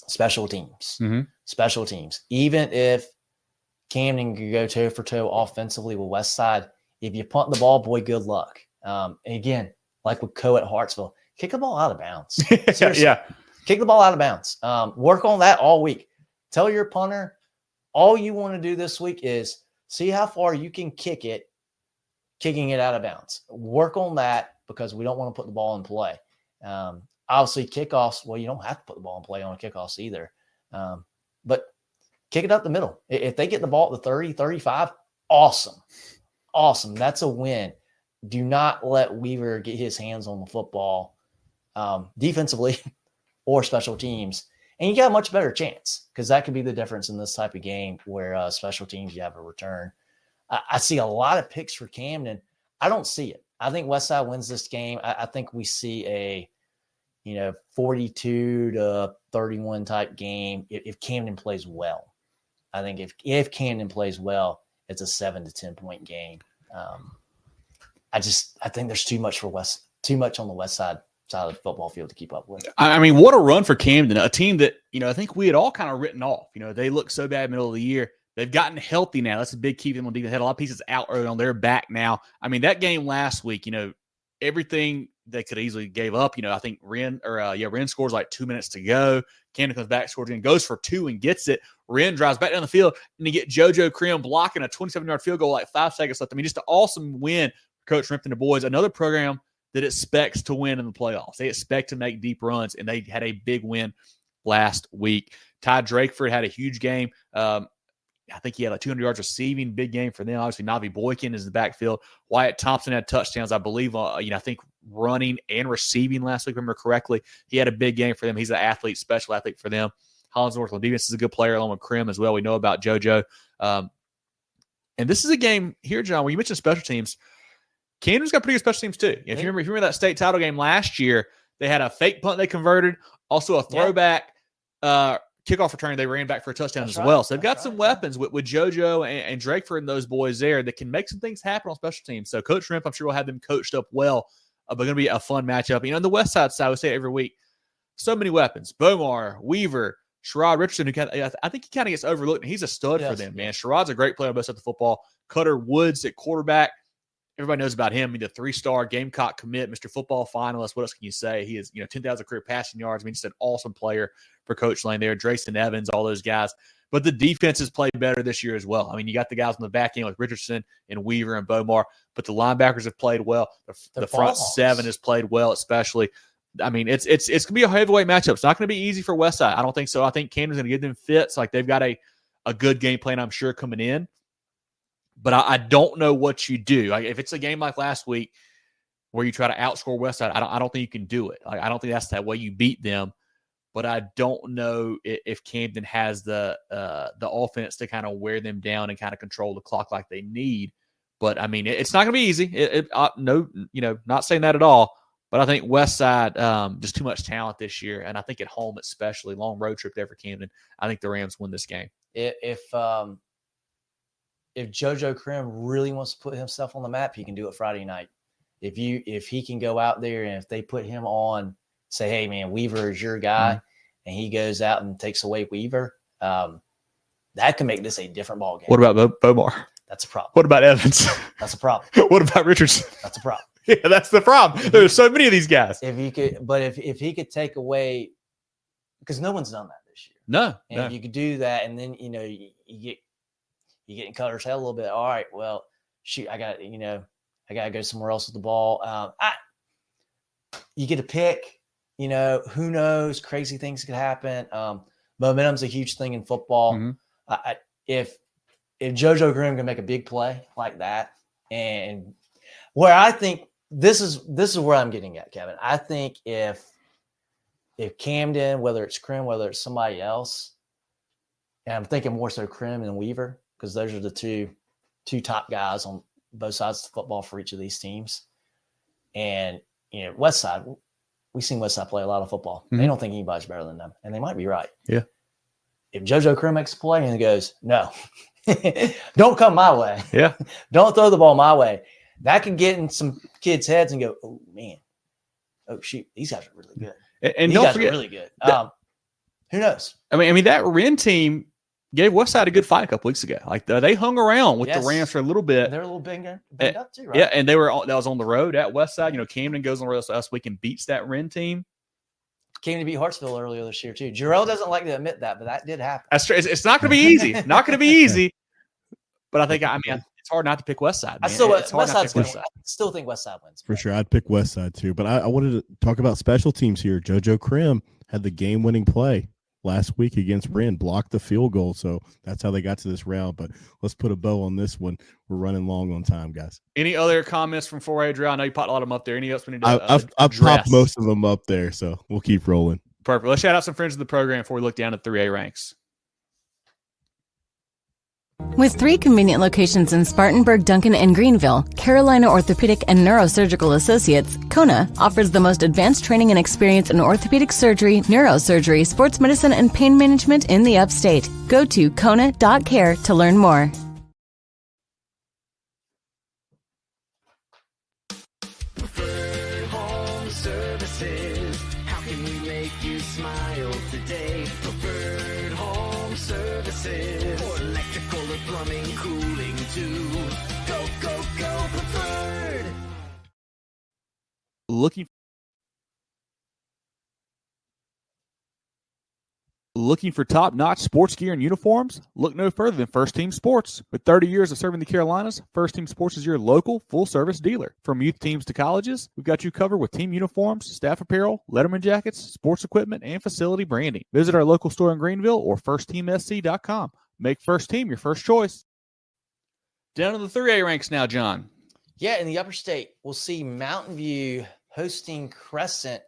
Special teams. Mm-hmm. Special teams. Even if Camden could go toe for toe offensively with West Side, if you punt the ball, boy, good luck. And again, like with Co at Hartsville, kick the ball out of bounds. Yeah. Kick the ball out of bounds. Work on that all week. Tell your punter, all you want to do this week is see how far you can kick it, kicking it out of bounds. Work on that because we don't want to put the ball in play. Obviously, kickoffs, well, you don't have to put the ball in play on kickoffs either. But kick it up the middle. If they get the ball at the 30, 35, awesome. Awesome. That's a win. Do not let Weaver get his hands on the football defensively or special teams. And you got a much better chance because that could be the difference in this type of game where special teams, you have a return. I see a lot of picks for Camden. I don't see it. I think Westside wins this game. I think we see a 42-31 type game if Camden plays well. I think if Camden plays well, it's a 7 to 10 point game. I think there's too much on the West side of the football field to keep up with. I mean, what a run for Camden, a team that, I think we had all kind of written off. They looked so bad middle of the year. They've gotten healthy now. That's a big key for them on defense. They had a lot of pieces out early on. They're back now. I mean, that game last week, everything they could easily gave up. I think Wren scores like 2 minutes to go. Camden comes back, scores again, goes for 2 and gets it. Wren drives back down the field, and you get JoJo Krim blocking a 27-yard field goal like 5 seconds left. I mean, just an awesome win for Coach Rimpton and the boys. Another program that expects to win in the playoffs. They expect to make deep runs, and they had a big win last week. Ty Drakeford had a huge game. I think he had like 200 yards receiving, big game for them. Obviously, Navi Boykin is in the backfield. Wyatt Thompson had touchdowns, I believe, I think running and receiving last week, remember correctly. He had a big game for them. He's an athlete, special athlete for them. Hollins Northland defense is a good player, along with Krim as well. We know about JoJo. And this is a game here, John, where you mentioned special teams. Camden's got pretty good special teams too. If you remember that state title game last year, they had a fake punt they converted, also a throwback kickoff return they ran back for a touchdown as well. So they've got some weapons with JoJo and Drakeford and those boys there that can make some things happen on special teams. So Coach Shrimp, I'm sure will have them coached up well, but going to be a fun matchup. On the West Side, we say it every week, so many weapons. Bomar, Weaver, Cheraw Richardson, who I think he kind of gets overlooked. He's a stud for them, man. Cheraw's a great player on both sides of the football. Cutter Woods at quarterback. Everybody knows about him. The 3-star Gamecock commit, Mr. Football finalist. What else can you say? He is, 10,000 career passing yards. Just an awesome player for Coach Lane there. Drayson Evans, all those guys. But the defense has played better this year as well. You got the guys on the back end like Richardson and Weaver and Bomar, but the linebackers have played well. The front seven has played well, especially. It's going to be a heavyweight matchup. It's not going to be easy for Westside. I don't think so. I think Camden's going to give them fits. They've got a good game plan, I'm sure, coming in. But I don't know what you do. If it's a game like last week where you try to outscore Westside, I don't think you can do it. I don't think that's that way you beat them. But I don't know if Camden has the offense to kind of wear them down and kind of control the clock like they need. But it's not going to be easy. Not saying that at all. But I think Westside just too much talent this year, and I think at home especially, long road trip there for Camden. I think the Rams win this game. If JoJo Krim really wants to put himself on the map, he can do it Friday night. If he can go out there and if they put him on, say, hey man, Weaver is your guy, and he goes out and takes away Weaver, that can make this a different ball game. What about Bomar? That's a problem. What about Evans? That's a problem. What about Richardson? That's a problem. Yeah, that's the problem. There's so many of these guys. If he could take away, because no one's done that this year. No. If you could do that, and then you get in Cutter's head a little bit. All right, well, shoot, I got to go somewhere else with the ball. You get a pick. Who knows? Crazy things could happen. Momentum's a huge thing in football. Mm-hmm. If JoJo Grimm can make a big play like that, and where I think this is where I'm getting at, Kevin. I think if Camden, whether it's Krim, whether it's somebody else, and I'm thinking more so Krim and Weaver, because those are the two top guys on both sides of the football for each of these teams. And Westside, we've seen Westside play a lot of football. Mm-hmm. They don't think anybody's better than them, and they might be right. Yeah. If JoJo Krim makes a play and he goes, no, don't come my way. Yeah. Don't throw the ball my way. That can get in some kids' heads and go, oh man, oh shoot, these guys are really good. And these don't guys forget, are really good. Who knows? That Wren team gave Westside a good fight a couple weeks ago. They hung around with the Rams for a little bit. They're a little banged up too, right? Yeah, and that was on the road at Westside. Camden goes on the road last week and beats that Wren team. Came to beat Hartsville earlier this year too. Jerel doesn't like to admit that, but that did happen. That's true. It's not going to be easy. Not going to be easy. But I think it's hard not to pick Westside. I still think Westside wins. For sure, I'd pick Westside too. But I wanted to talk about special teams here. JoJo Krim had the game-winning play last week against Wren, blocked the field goal. So that's how they got to this round. But let's put a bow on this one. We're running long on time, guys. Any other comments from 4A Drill? I know you popped a lot of them up there. Any else we need to I've popped most of them up there, so we'll keep rolling. Perfect. Let's shout out some friends of the program before we look down at 3A ranks. With 3 convenient locations in Spartanburg, Duncan, and Greenville, Carolina Orthopedic and Neurosurgical Associates, CONA, offers the most advanced training and experience in orthopedic surgery, neurosurgery, sports medicine, and pain management in the upstate. Go to CONA.care to learn more. Preferred Home Services. How can we make you smile today? Preferred Home Services. For electrical or plumbing, cooling too. Go, go, go, Preferred. Looking Looking for top-notch sports gear and uniforms? Look no further than First Team Sports. With 30 years of serving the Carolinas, First Team Sports is your local full-service dealer. From youth teams to colleges, we've got you covered with team uniforms, staff apparel, letterman jackets, sports equipment, and facility branding. Visit our local store in Greenville or firstteamsc.com. Make First Team your first choice. Down to the 3A ranks now, John. Yeah, in the upper state, we'll see Mountain View hosting Crescent.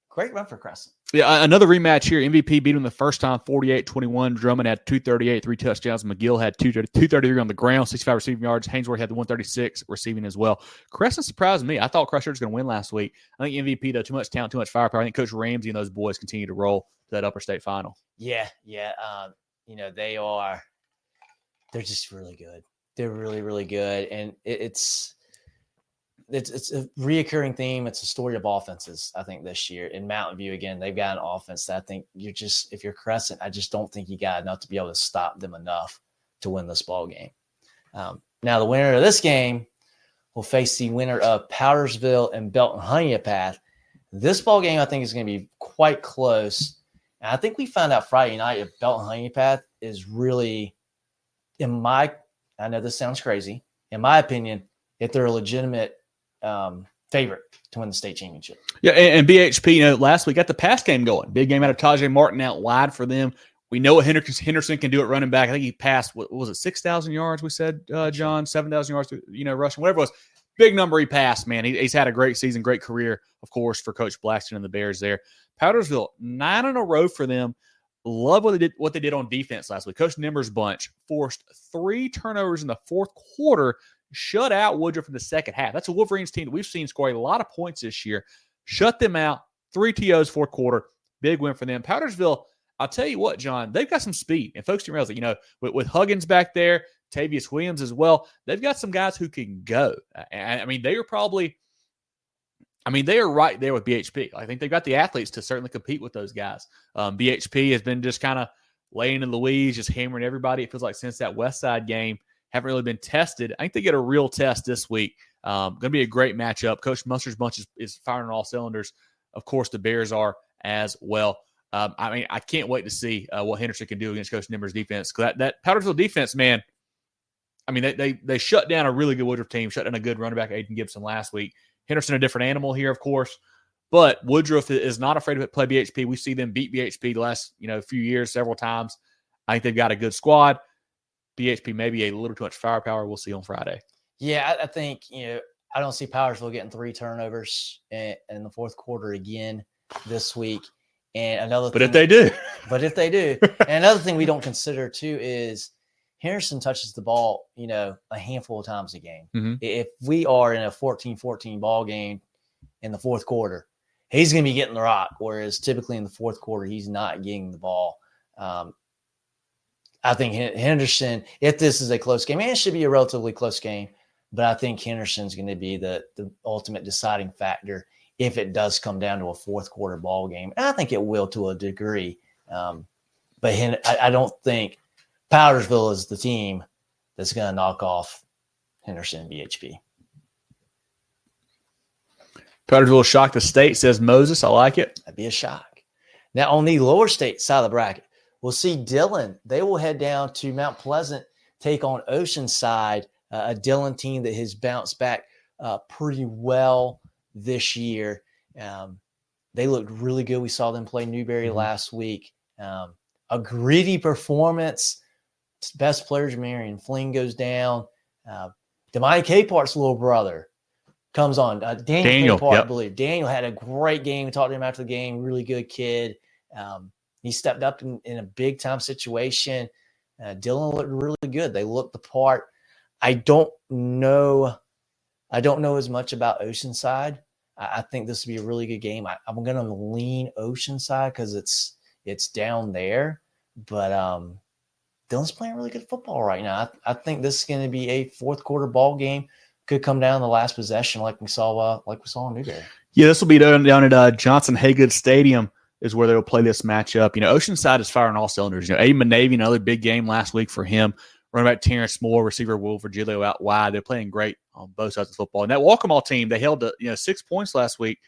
Great run for Crescent. Yeah, another rematch here. MVP beat him the first time, 48-21. Drummond had 238, 3 touchdowns. McGill had 233 on the ground, 65 receiving yards. Hainsworth had the 136 receiving as well. Crescent surprised me. I thought Crescent was going to win last week. I think MVP, though, too much talent, too much firepower. I think Coach Ramsey and those boys continue to roll to that upper state final. Yeah. They're just really good. They're really, really good. And it's a reoccurring theme. It's a story of offenses, I think, this year. In Mountain View, again, they've got an offense that I think if you're Crescent, I just don't think you got enough to be able to stop them enough to win this ball game. Now, the winner of this game will face the winner of Powdersville and Belton Honeypath. This ball game, I think, is going to be quite close. And I think we found out Friday night if Belton Honeypath is really, I know this sounds crazy, in my opinion, if they're a legitimate favorite to win the state championship. Yeah, and BHP, last week got the pass game going. Big game out of Tajay Martin out wide for them. We know what Henderson can do at running back. I think he passed, what was it, 6,000 yards, we said, John, 7,000 yards, rushing, whatever it was. Big number he passed, man. He's had a great season, great career, of course, for Coach Blackston and the Bears there. Powdersville, 9 in a row for them. Love what they did on defense last week. Coach Nimmer's bunch forced 3 turnovers in the fourth quarter, shut out Woodruff in the second half. That's a Wolverines team that we've seen score a lot of points this year. Shut them out. 3 TOs, fourth quarter. Big win for them. Powdersville, I'll tell you what, John, they've got some speed. And folks didn't realize that, with Huggins back there, Tavius Williams as well, they've got some guys who can go. I mean, they are right there with BHP. I think they've got the athletes to certainly compete with those guys. BHP has been just kind of laying in the weeds, just hammering everybody. It feels like since that West Side game, haven't really been tested. I think they get a real test this week. Going to be a great matchup. Coach Munster's bunch is firing on all cylinders. Of course, the Bears are as well. I can't wait to see what Henderson can do against Coach Nimmer's defense. Because that Powdersville defense, man, they shut down a really good Woodruff team, shut down a good running back, Aiden Gibson, last week. Henderson, a different animal here, of course. But Woodruff is not afraid to play BHP. We see them beat BHP the last few years several times. I think they've got a good squad. BHP maybe a little too much firepower. We'll see on Friday. Yeah, I think, I don't see Powdersville getting 3 turnovers in the fourth quarter again this week. And if they do. And another thing we don't consider too is Henderson touches the ball, a handful of times a game. Mm-hmm. If we are in a 14-14 ball game in the fourth quarter, he's going to be getting the rock, whereas typically in the fourth quarter, he's not getting the ball. I think Henderson, if this is a close game, and it should be a relatively close game, but I think Henderson's going to be the ultimate deciding factor if it does come down to a fourth quarter ball game. And I think it will to a degree. But I don't think Powdersville is the team that's going to knock off Henderson and BHP. Powdersville shocked the state, says Moses. I like it. That'd be a shock. Now, on the lower state side of the bracket, we'll see Dillon. They will head down to Mount Pleasant, take on Oceanside, a Dillon team that has bounced back pretty well this year. They looked really good. We saw them play Newberry last week. A gritty performance. Best players, Marion Fling goes down. Demai Capart's little brother comes on. Daniel Capart, I believe. Daniel had a great game. We talked to him after the game. Really good kid. He stepped up in a big-time situation. Dillon looked really good. They looked the part. I don't know as much about Oceanside. I think this will be a really good game. I'm going to lean Oceanside because it's down there. But Dillon's playing really good football right now. I think this is going to be a fourth quarter ball game. Could come down the last possession like we saw in Newberry. Yeah, this will be down at Johnson Haygood Stadium is where they'll play this matchup. Oceanside is firing all cylinders. Aiden Manavy, another big game last week for him. Running back Terrence Moore, receiver Will Virgilio out wide. They're playing great on both sides of the football. And that Walkmall team, they held 6 points last week.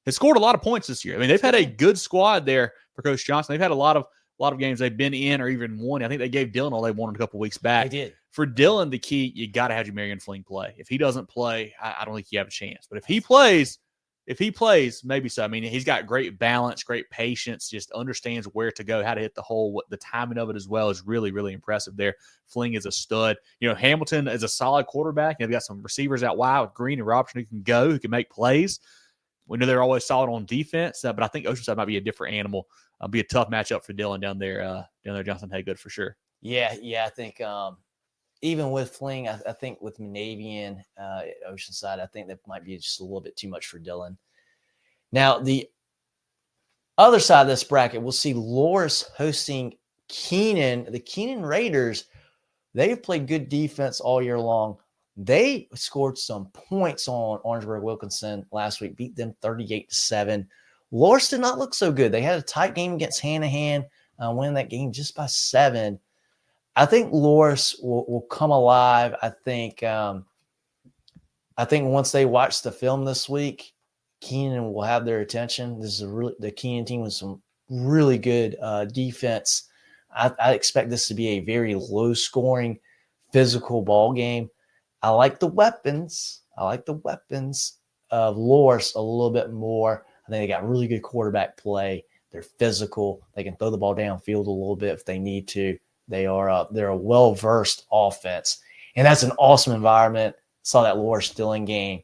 has scored a lot of points this year. I mean, they've had a good squad there for Coach Johnson. They've had a lot of games they've been in or even won. I think they gave Dillon all they wanted a couple of weeks back. They did. For Dillon, the key, you got to have Jamarian Fling play. If he doesn't play, I don't think you have a chance. But if he plays, maybe so. I mean, he's got great balance, great patience, just understands where to go, how to hit the hole. What the timing of it as well is really, really impressive there. Fling is a stud. Hamilton is a solid quarterback. They've got some receivers out wide with Green and Robertson who can make plays. We know they're always solid on defense, but I think Oceanside might be a different animal. Be a tough matchup for Dillon down there, Johnson Haygood for sure. Yeah, I think even with Fling, I think with Monavian at Oceanside, I think that might be just a little bit too much for Dillon. Now, the other side of this bracket, we'll see Loris hosting Keenan. The Keenan Raiders, they've played good defense all year long. They scored some points on Orangeburg-Wilkinson last week, beat them 38-7. Loris did not look so good. They had a tight game against Hanna, winning that game just by 7. I think Loris will come alive. I think once they watch the film this week, Keenan will have their attention. This is the Keenan team with some really good defense. I expect this to be a very low-scoring, physical ball game. I like the weapons. Of Loris a little bit more. I think they got really good quarterback play. They're physical. They can throw the ball downfield a little bit if they need to. They're a well-versed offense, and that's an awesome environment. Saw that Loris Dillon game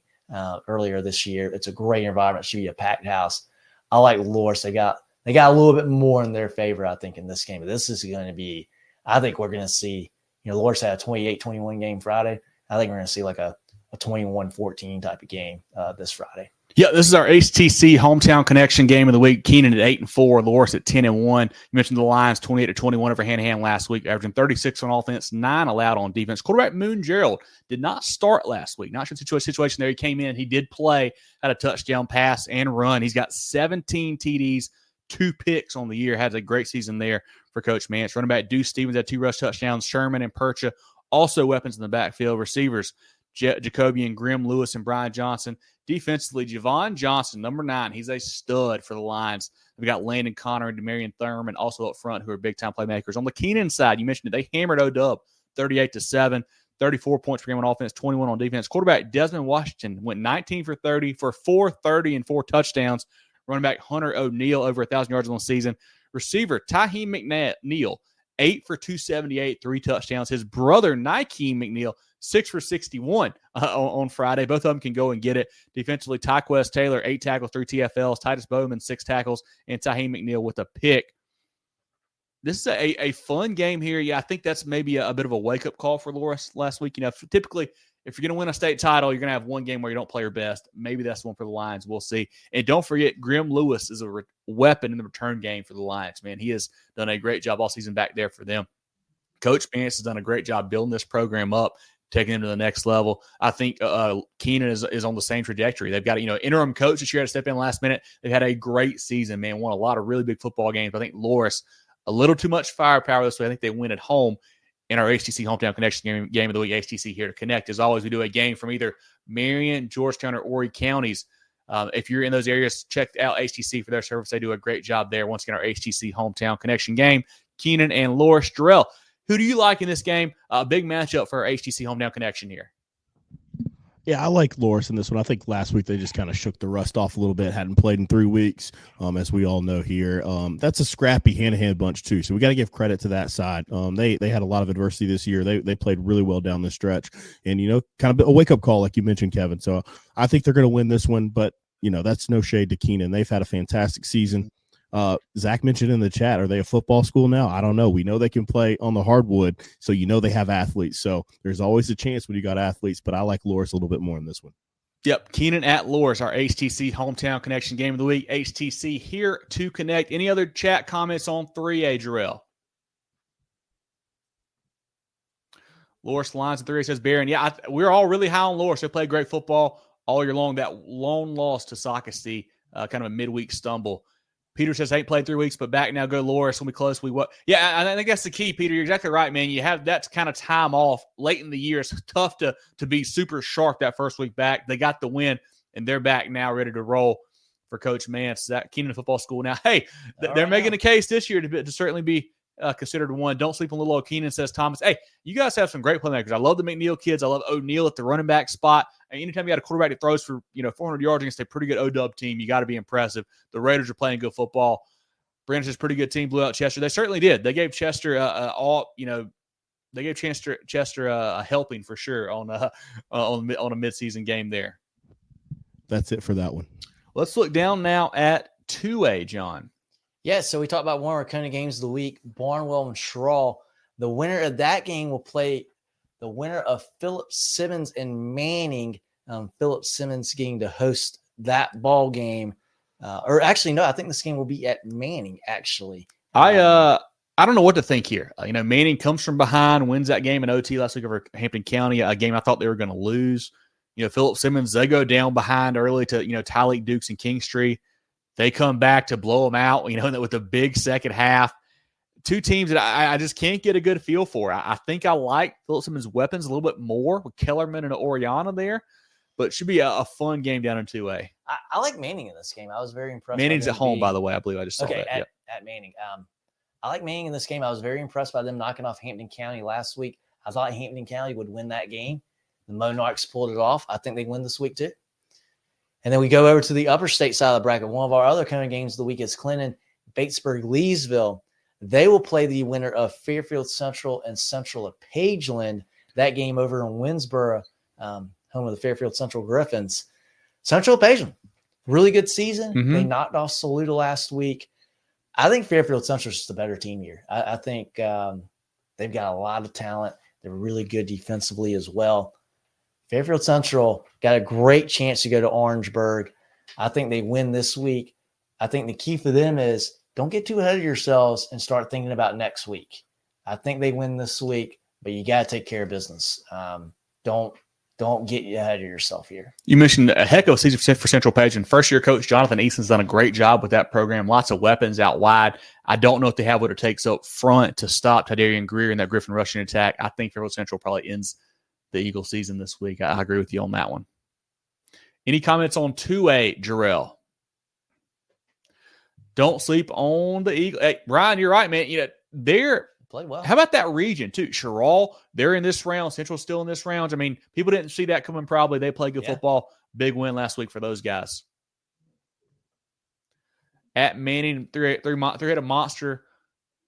earlier this year. It's a great environment. It should be a packed house. I like Loris. They got a little bit more in their favor, I think, in this game. But this is going to be, I think we're going to see, Loris had a 28-21 game Friday. I think we're going to see like a 21-14 type of game this Friday. Yeah, this is our HTC Hometown Connection game of the week. Keenan at 8-4, Loris at 10-1. You mentioned the Lions 28-21 over Hanna last week, averaging 36 on offense, 9 allowed on defense. Quarterback Moon Jerel did not start last week. Not sure situation there. He came in, he did play, had a touchdown pass and run. He's got 17 TDs, 2 picks on the year. Has a great season there for Coach Mance. Running back Deuce Stevens had 2 rush touchdowns. Sherman and Percha also weapons in the backfield. Receivers Jacoby and Grimm, Lewis and Brian Johnson. Defensively, Javon Johnson, number 9. He's a stud for the Lions. We've got Landon Connor and Demarion Thurman also up front who are big-time playmakers. On the Keenan side, you mentioned it, they hammered O-Dub 38-7, 34 points per game on offense, 21 on defense. Quarterback Desmond Washington went 19 for 30 for 430 and 4 touchdowns. Running back Hunter O'Neal over 1,000 yards on the season. Receiver Tyheem McNeil, 8 for 278, 3 touchdowns. His brother Nykeem McNeil, 6 for 61 on Friday. Both of them can go and get it. Defensively, Tyquez Taylor, 8 tackles, 3 TFLs. Titus Bowman, 6 tackles, and Tyheem McNeil with a pick. This is a fun game here. Yeah, I think that's maybe a bit of a wake-up call for Loris last week. Typically, if you're going to win a state title, you're going to have one game where you don't play your best. Maybe that's the one for the Lions. We'll see. And don't forget, Grimm Lewis is a weapon in the return game for the Lions, man. He has done a great job all season back there for them. Coach Mance has done a great job building this program up, taking them to the next level. I think Keenan is on the same trajectory. They've got interim coach this year had to step in last minute. They've had a great season, man. Won a lot of really big football games. I think Loris, a little too much firepower this way. I think they win at home in our HTC Hometown Connection game of the week. HTC here to connect. As always, we do a game from either Marion, Georgetown, or Horry counties. If you're in those areas, check out HTC for their service. They do a great job there. Once again, our HTC Hometown Connection game. Keenan and Loris. Jerel, who do you like in this game? A big matchup for our HTC Hometown Connection here. Yeah, I like Loris in this one. I think last week they just kind of shook the rust off a little bit. Hadn't played in 3 weeks, as we all know here. That's a scrappy hand-to-hand bunch too, so we got to give credit to that side. They had a lot of adversity this year. They played really well down the stretch, and kind of a wake-up call like you mentioned, Kevin. So I think they're going to win this one, but that's no shade to Keenan. They've had a fantastic season. Zach mentioned in the chat, are they a football school now? I don't know. We know they can play on the hardwood, so they have athletes. So there's always a chance when you got athletes, but I like Loris a little bit more in this one. Yep, Keenan at Loris, our HTC Hometown Connection game of the week. HTC here to connect. Any other chat comments on 3A, Jerel? Loris Lions at 3A says Barron. Yeah, we're all really high on Loris. They play great football all year long. That lone loss to Socastee, kind of a midweek stumble. Peter says, ain't played 3 weeks, but back now. Go Loris. When we close, Yeah, I think that's the key, Peter. You're exactly right, man. You have that kind of time off late in the year. It's tough to be super sharp that first week back. They got the win, and they're back now ready to roll for Coach Mance. That Keenan football school now. Hey, they're right making now. a case this year to certainly be considered one. Don't sleep on little old Keenan, says Thomas. Hey, you guys have some great playmakers. I love the McNeil kids. I love O'Neal at the running back spot. And anytime you got a quarterback that throws for 400 yards against a pretty good O-Dub team, you got to be impressive. The Raiders are playing good football. Brandish's pretty good team blew out Chester. They certainly did. They gave Chester They gave Chester a helping for sure on a midseason game there. That's it for that one. Let's look down now at 2A, John. Yeah, so we talked about one of our CONA games of the week, Barnwell and Cheraw. The winner of that game will play the winner of Philip Simmons and Manning. Philip Simmons getting to host that ball game. Or actually, no, I think this game will be at Manning, actually. I don't know what to think here. Manning comes from behind, wins that game in OT last week over Hampton County, a game I thought they were going to lose. Philip Simmons, they go down behind early to, Tyleek Dukes and Kingstree. They come back to blow them out, with a big second half. Two teams that I just can't get a good feel for. I think I like Philip Simmons' weapons a little bit more with Kellerman and Oriana there, but it should be a fun game down in 2A. I like Manning in this game. I was very impressed. Manning's at home, by the way. I believe I just saw that. At Manning. I like Manning in this game. I was very impressed by them knocking off Hampton County last week. I thought Hampton County would win that game. The Monarchs pulled it off. I think they win this week too. And then we go over to the upper state side of the bracket. One of our other kind of games of the week is Clinton, Batesburg-Leesville. They will play the winner of Fairfield Central and Central of Pageland. That game over in Winsboro, home of the Fairfield Central Griffins. Central of Pageland, really good season. Mm-hmm. They knocked off Saluda last week. I think Fairfield Central is just the better team here. I think they've got a lot of talent. They're really good defensively as well. Fairfield Central got a great chance to go to Orangeburg. I think they win this week. I think the key for them is don't get too ahead of yourselves and start thinking about next week. I think they win this week, but you got to take care of business. Don't get ahead of yourself here. You mentioned a heck of a season for Central Pageland. First-year coach Jonathan Easton's done a great job with that program. Lots of weapons out wide. I don't know if they have what it takes up front to stop Tydarian Greer in that Griffin rushing attack. I think Fairfield Central probably ends the Eagle season this week. I agree with you on that one. Any comments on 2A, Jerel? Don't sleep on the Eagle. Hey, Brian, you're right, man. They're played well. How about that region, too? Cheraw, they're in this round. Central's still in this round. I mean, people didn't see that coming probably. They played good football. Big win last week for those guys. At Manning, three-headed monster.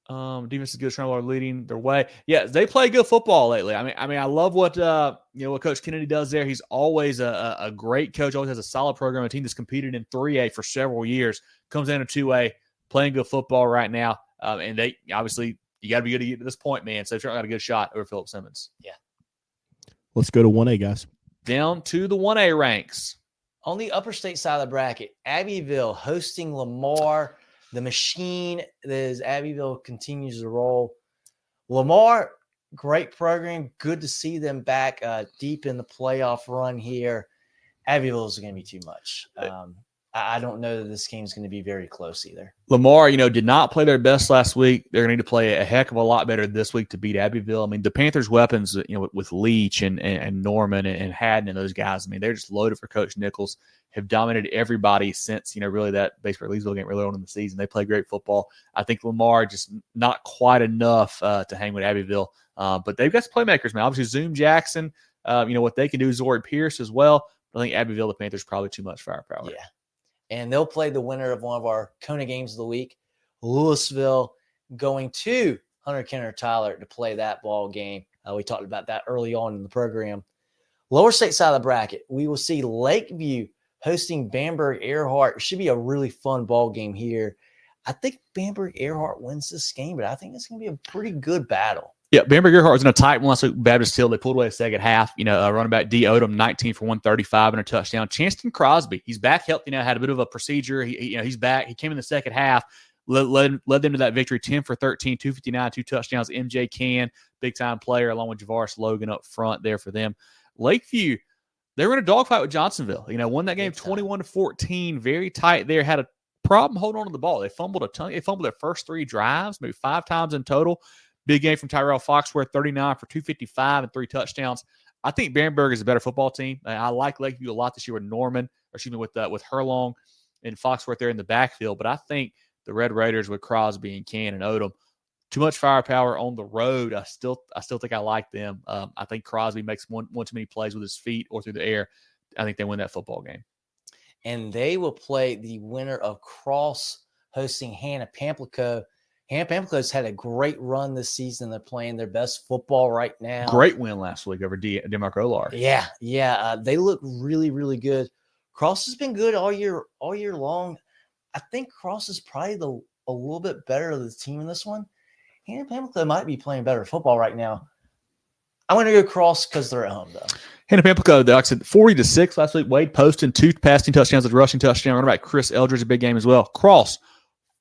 Defense is good. Tremble are leading their way. Yeah, they play good football lately. I mean, I love what what Coach Kennedy does there. He's always a great coach. Always has a solid program. A team that's competed in 3A for several years comes down to 2A, playing good football right now. And they obviously you got to be good to get to this point, man. So they've certainly got a good shot over Philip Simmons. Yeah. Let's go to 1A, guys. Down to the 1A ranks. On the upper state side of the bracket, Abbeville hosting Lamar. The machine that is Abbeville continues to roll. Lamar, great program. Good to see them back deep in the playoff run here. Abbeville is going to be too much. I don't know that this game is going to be very close either. Lamar, did not play their best last week. They're going to need to play a heck of a lot better this week to beat Abbeville. I mean, the Panthers' weapons, with Leach and Norman and Haddon and those guys, I mean, they're just loaded for Coach Nichols. Have dominated everybody since, really that Batesburg-Leesville game really on in the season. They play great football. I think Lamar just not quite enough to hang with Abbeville. But they've got some playmakers, man. Obviously, Zoom Jackson, what they can do, Zori Pierce as well. But I think Abbeville, the Panthers, probably too much firepower. Yeah. And they'll play the winner of one of our CONA games of the week, Lewisville, going to Hunter-Kinard-Tyler to play that ball game. We talked about that early on in the program. Lower state side of the bracket, we will see Lakeview hosting Bamberg-Earhart. It should be a really fun ball game here. I think Bamberg-Earhart wins this game, but I think it's going to be a pretty good battle. Yeah, Bamberg-Earhart was in a tight one last week. Baptist Hill, they pulled away the second half. Running back D. Odom, 19 for 135 and a touchdown. Chanston Crosby, he's back healthy now, had a bit of a procedure. He's back. He came in the second half, led them to that victory, 10 for 13, 259, 2 touchdowns. MJ Can, big-time player, along with Javaris Logan up front there for them. Lakeview, they were in a dogfight with Johnsonville. Won that game 21-14, very tight there. Had a problem holding on to the ball. They fumbled a ton. They fumbled their first 3 drives, maybe 5 times in total. Big game from Tyrell Foxworth, 39 for 255 and 3 touchdowns. I think Bamberg is a better football team. I like Lakeview a lot this year with Norman, with Herlong. and Foxworth there in the backfield. But I think the Red Raiders with Crosby and Cannon and Odom, too much firepower on the road. I still think I like them. I think Crosby makes one too many plays with his feet or through the air. I think they win that football game. And they will play the winner of Cross hosting Hanna Pamplico. Hanna Pamplico's had a great run this season. They're playing their best football right now. Great win last week over DeMarco Olar. Yeah. They look really, really good. Cross has been good all year long. I think Cross is probably a little bit better of the team in this one. Hanna Pamplico might be playing better football right now. I'm going to go Cross because they're at home, though. Hanna Pamplico, like I said, 40-6 last week. Wade Poston, 2 passing touchdowns, a rushing touchdown. Running back Chris Eldridge, a big game as well. Cross,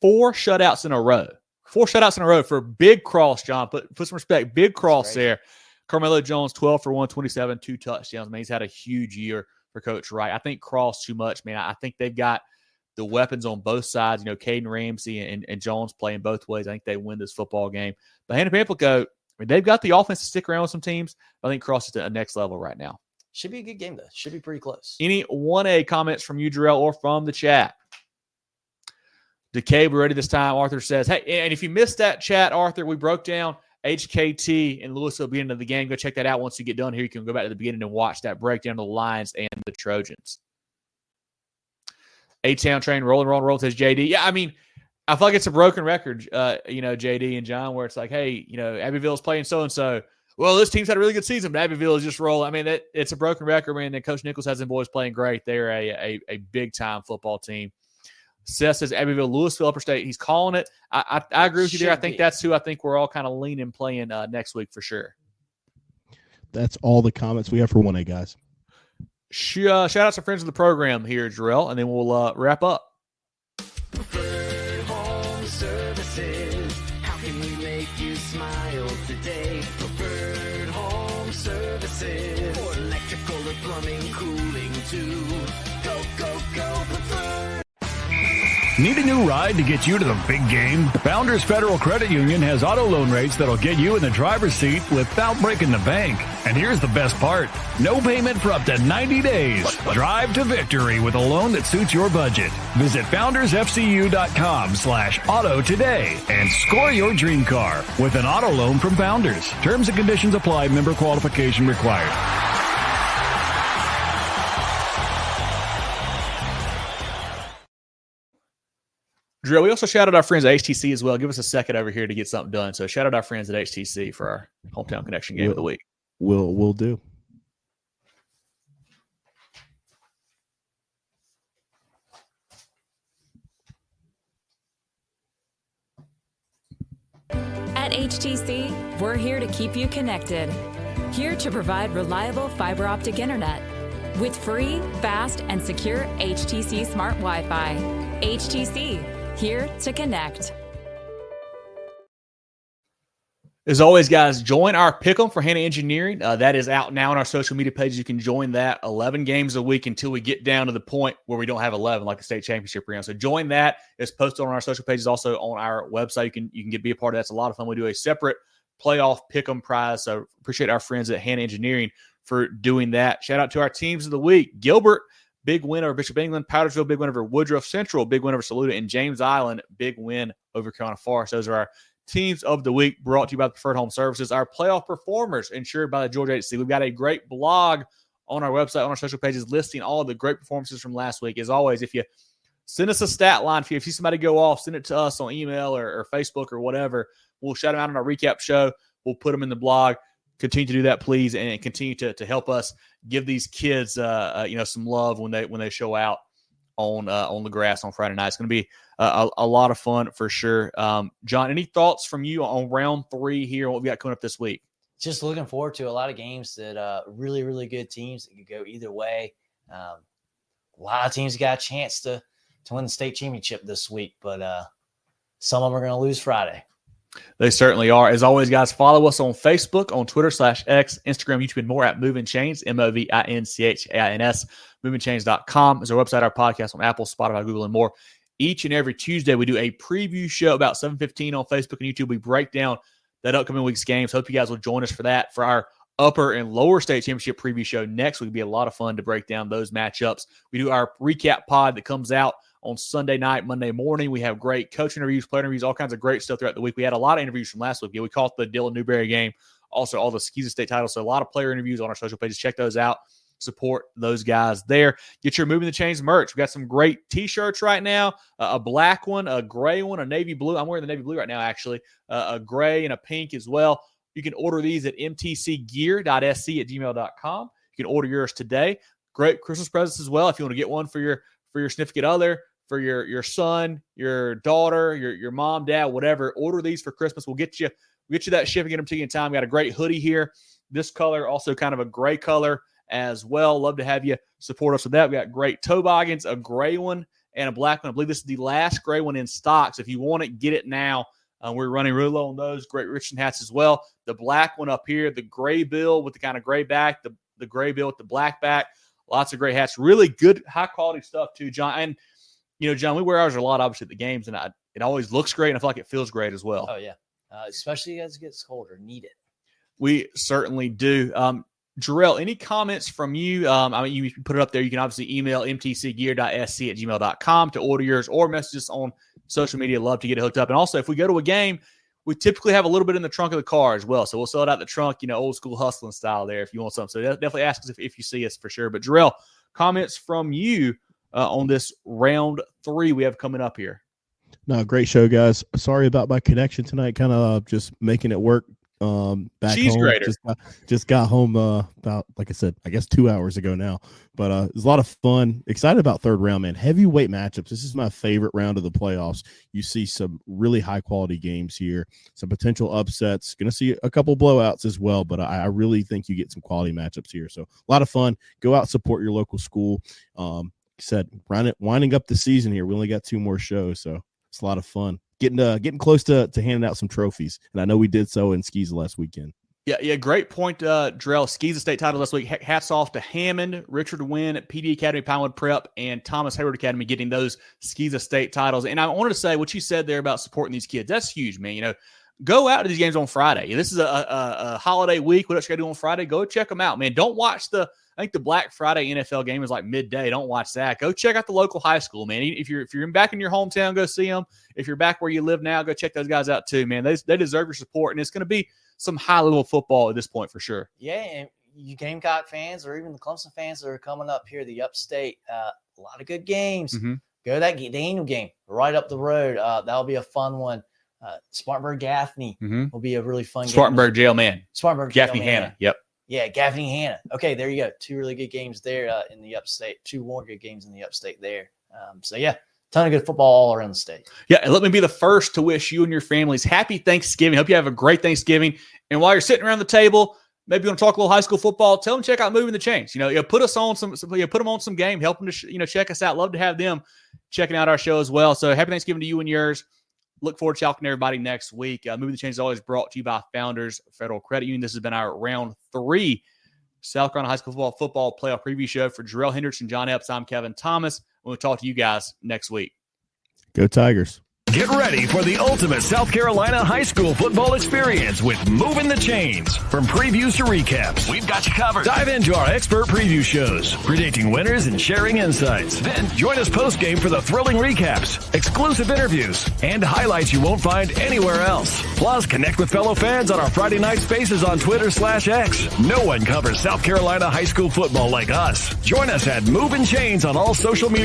4 shutouts in a row. 4 shutouts in a row for Big Cross, John. Put some respect. Big Cross there. Carmelo Jones, 12 for 127, 2 touchdowns. Man, he's had a huge year for Coach Wright. I think Cross too much, man. I think they've got the weapons on both sides. You know, Caden Ramsey and Jones playing both ways. I think they win this football game. But Hanna Pamplico, I mean, they've got the offense to stick around with some teams. I think Cross is at a next level right now. Should be a good game, though. Should be pretty close. Any 1A comments from you, Jerel, or from the chat? DeKay, we're ready this time. Arthur says, hey, and if you missed that chat, Arthur, we broke down HKT and Lewisville at the beginning of the game. Go check that out. Once you get done here, you can go back to the beginning and watch that breakdown of the Lions and the Trojans. A-Town train, rolling, says JD. Yeah, I mean, I feel like it's a broken record, JD and John, where it's like, hey, Abbeville's playing so-and-so. Well, this team's had a really good season, but Abbeville is just rolling. I mean, it's a broken record, man. And Coach Nichols has them boys playing great. They're a big-time football team. Seth says Abbeville, Lewisville, Upper State. He's calling it. I agree with you there. I think that's who I think we're all kind of leaning playing next week for sure. That's all the comments we have for 1A, guys. Shout out to friends of the program here, Jerel, and then we'll wrap up. Preferred Home Services. How can we make you smile today? Preferred Home Services. For electrical or plumbing, cooling too. Go, Preferred. Need a new ride to get you to the big game? Founders Federal Credit Union has auto loan rates that'll get you in the driver's seat without breaking the bank. And here's the best part. No payment for up to 90 days. Drive to victory with a loan that suits your budget. Visit foundersfcu.com/auto today and score your dream car with an auto loan from Founders. Terms and conditions apply. Member qualification required. Jerel, we also shouted our friends at HTC as well. Give us a second over here to get something done. So shout out our friends at HTC for our Hometown Connection game of the week. We'll do. At HTC, we're here to keep you connected. Here to provide reliable fiber optic internet with free, fast, and secure HTC Smart Wi-Fi. HTC, here to connect. As always, guys, join our Pick'em for Hanna Engineering. That is out now on our social media pages. You can join that 11 games a week until we get down to the point where we don't have 11 like the state championship round. So join that. It's posted on our social pages, also on our website. You can be a part of that. It's a lot of fun. We do a separate playoff Pick'em prize. So appreciate our friends at Hanna Engineering for doing that. Shout out to our teams of the week. Gilbert, big win over Bishop England. Powdersville, big win over Woodruff Central. Big win over Saluda. And James Island, big win over Carolina Forest. Those are our teams of the week, brought to you by Preferred Home Services. Our playoff performers insured by the Georgia HTC. We've got a great blog on our website, on our social pages, listing all of the great performances from last week. As always, if you send us a stat line, if you see somebody go off, send it to us on email or Facebook or whatever. We'll shout them out on our recap show. We'll put them in the blog. Continue to do that, please, and continue to help us give these kids, some love when they show out on the grass on Friday night. It's going to be a lot of fun for sure. John, any thoughts from you on round 3 here? What we got coming up this week? Just looking forward to a lot of games that really, really good teams that could go either way. A lot of teams got a chance to win the state championship this week, but some of them are going to lose Friday. They certainly are. As always, guys, follow us on Facebook, on Twitter /X, Instagram, YouTube, and more at Movin Chains, MOVINCHAINS. MovinChains.com is our website, our podcast on Apple, Spotify, Google, and more. Each and every Tuesday, we do a preview show about 7:15 on Facebook and YouTube. We break down that upcoming week's games. Hope you guys will join us for that. For our upper and lower state championship preview show next week, will be a lot of fun to break down those matchups. We do our recap pod that comes out on Sunday night, Monday morning. We have great coach interviews, player interviews, all kinds of great stuff throughout the week. We had a lot of interviews from last week. Yeah, we caught the Dylan Newberry game, also all the SCHSFB State titles. So a lot of player interviews on our social pages. Check those out. Support those guys there. Get your Moving the Chains merch. We got some great T-shirts right now. A black one, a gray one, a navy blue. I'm wearing the navy blue right now, actually. A gray and a pink as well. You can order these at mtcgear.sc@gmail.com. You can order yours today. Great Christmas presents as well. If you want to get one for your significant other, for your son, your daughter, your mom, dad, whatever, order these for Christmas. We'll get you that shipping, get them to you in time. We got a great hoodie here. This color, also kind of a gray color as well. Love to have you support us with that. We got great toboggans, a gray one and a black one. I believe this is the last gray one in stock. So if you want it, get it now. We're running really low on those. Great Richardson hats as well. The black one up here, the gray bill with the kind of gray back, the gray bill with the black back. Lots of great hats. Really good, high-quality stuff too, John. And, John, we wear ours a lot, obviously, at the games, and it always looks great, and I feel like it feels great as well. Oh, yeah. Especially as it gets colder. Need it. We certainly do. Jerel, any comments from you? You put it up there. You can obviously email mtcgear.sc@gmail.com to order yours or message us on social media. Love to get it hooked up. And also, if we go to a game, we typically have a little bit in the trunk of the car as well. So we'll sell it out the trunk, old school hustling style there if you want something. So definitely ask us if you see us for sure. But Jerel, comments from you on this round 3 we have coming up here. No, great show, guys. Sorry about my connection tonight. Kind of just making it work. Back Cheese home. grater. Just got home about, like I said, I guess 2 hours ago now. But it was a lot of fun. Excited about third round, man. Heavyweight matchups. This is my favorite round of the playoffs. You see some really high quality games here, some potential upsets. Going to see a couple blowouts as well, but I really think you get some quality matchups here. So a lot of fun. Go out, support your local school. Said winding up the season here. We only got 2 more shows, so it's a lot of fun. Getting close to handing out some trophies, and I know we did so in SCHSFB last weekend. Yeah, great point, Jerel. SCHSFB State title last week. Hats off to Hammond, Richard Wynn at PD Academy, Pinewood Prep, and Thomas Hayward Academy getting those SCHSFB State titles. And I wanted to say what you said there about supporting these kids. That's huge, man. Go out to these games on Friday. This is a holiday week. What else you got to do on Friday? Go check them out, man. Don't watch I think the Black Friday NFL game is like midday. Don't watch that. Go check out the local high school, man. If you're back in your hometown, go see them. If you're back where you live now, go check those guys out too, man. They deserve your support, and it's going to be some high-level football at this point for sure. Yeah, and you Gamecock fans or even the Clemson fans that are coming up here, the upstate, a lot of good games. Mm-hmm. Go to that Daniel game right up the road. That'll be a fun one. Spartanburg-Gaffney will be a really fun game. Spartanburg jail man. Spartanburg-Gaffney Hanna. Yep. Yeah, Gaffney Hanna. Okay, there you go. 2 really good games there in the upstate. 2 more good games in the upstate there. Ton of good football all around the state. Yeah, and let me be the first to wish you and your families happy Thanksgiving. Hope you have a great Thanksgiving. And while you're sitting around the table, maybe you want to talk a little high school football, tell them check out Moving the Chains. Put us on put them on some game, help them to check us out. Love to have them checking out our show as well. So happy Thanksgiving to you and yours. Look forward to talking to everybody next week. Moving the Chains is always brought to you by Founders Federal Credit Union. This has been our round 3 South Carolina High School football playoff preview show for Jerel, Hendricks, and John Epps. I'm Kevin Thomas. We'll talk to you guys next week. Go Tigers. Get ready for the ultimate South Carolina high school football experience with Moving the Chains. From previews to recaps, we've got you covered. Dive into our expert preview shows, predicting winners and sharing insights. Then join us post-game for the thrilling recaps, exclusive interviews, and highlights you won't find anywhere else. Plus, connect with fellow fans on our Friday night spaces on Twitter/X. No one covers South Carolina high school football like us. Join us at Moving Chains on all social media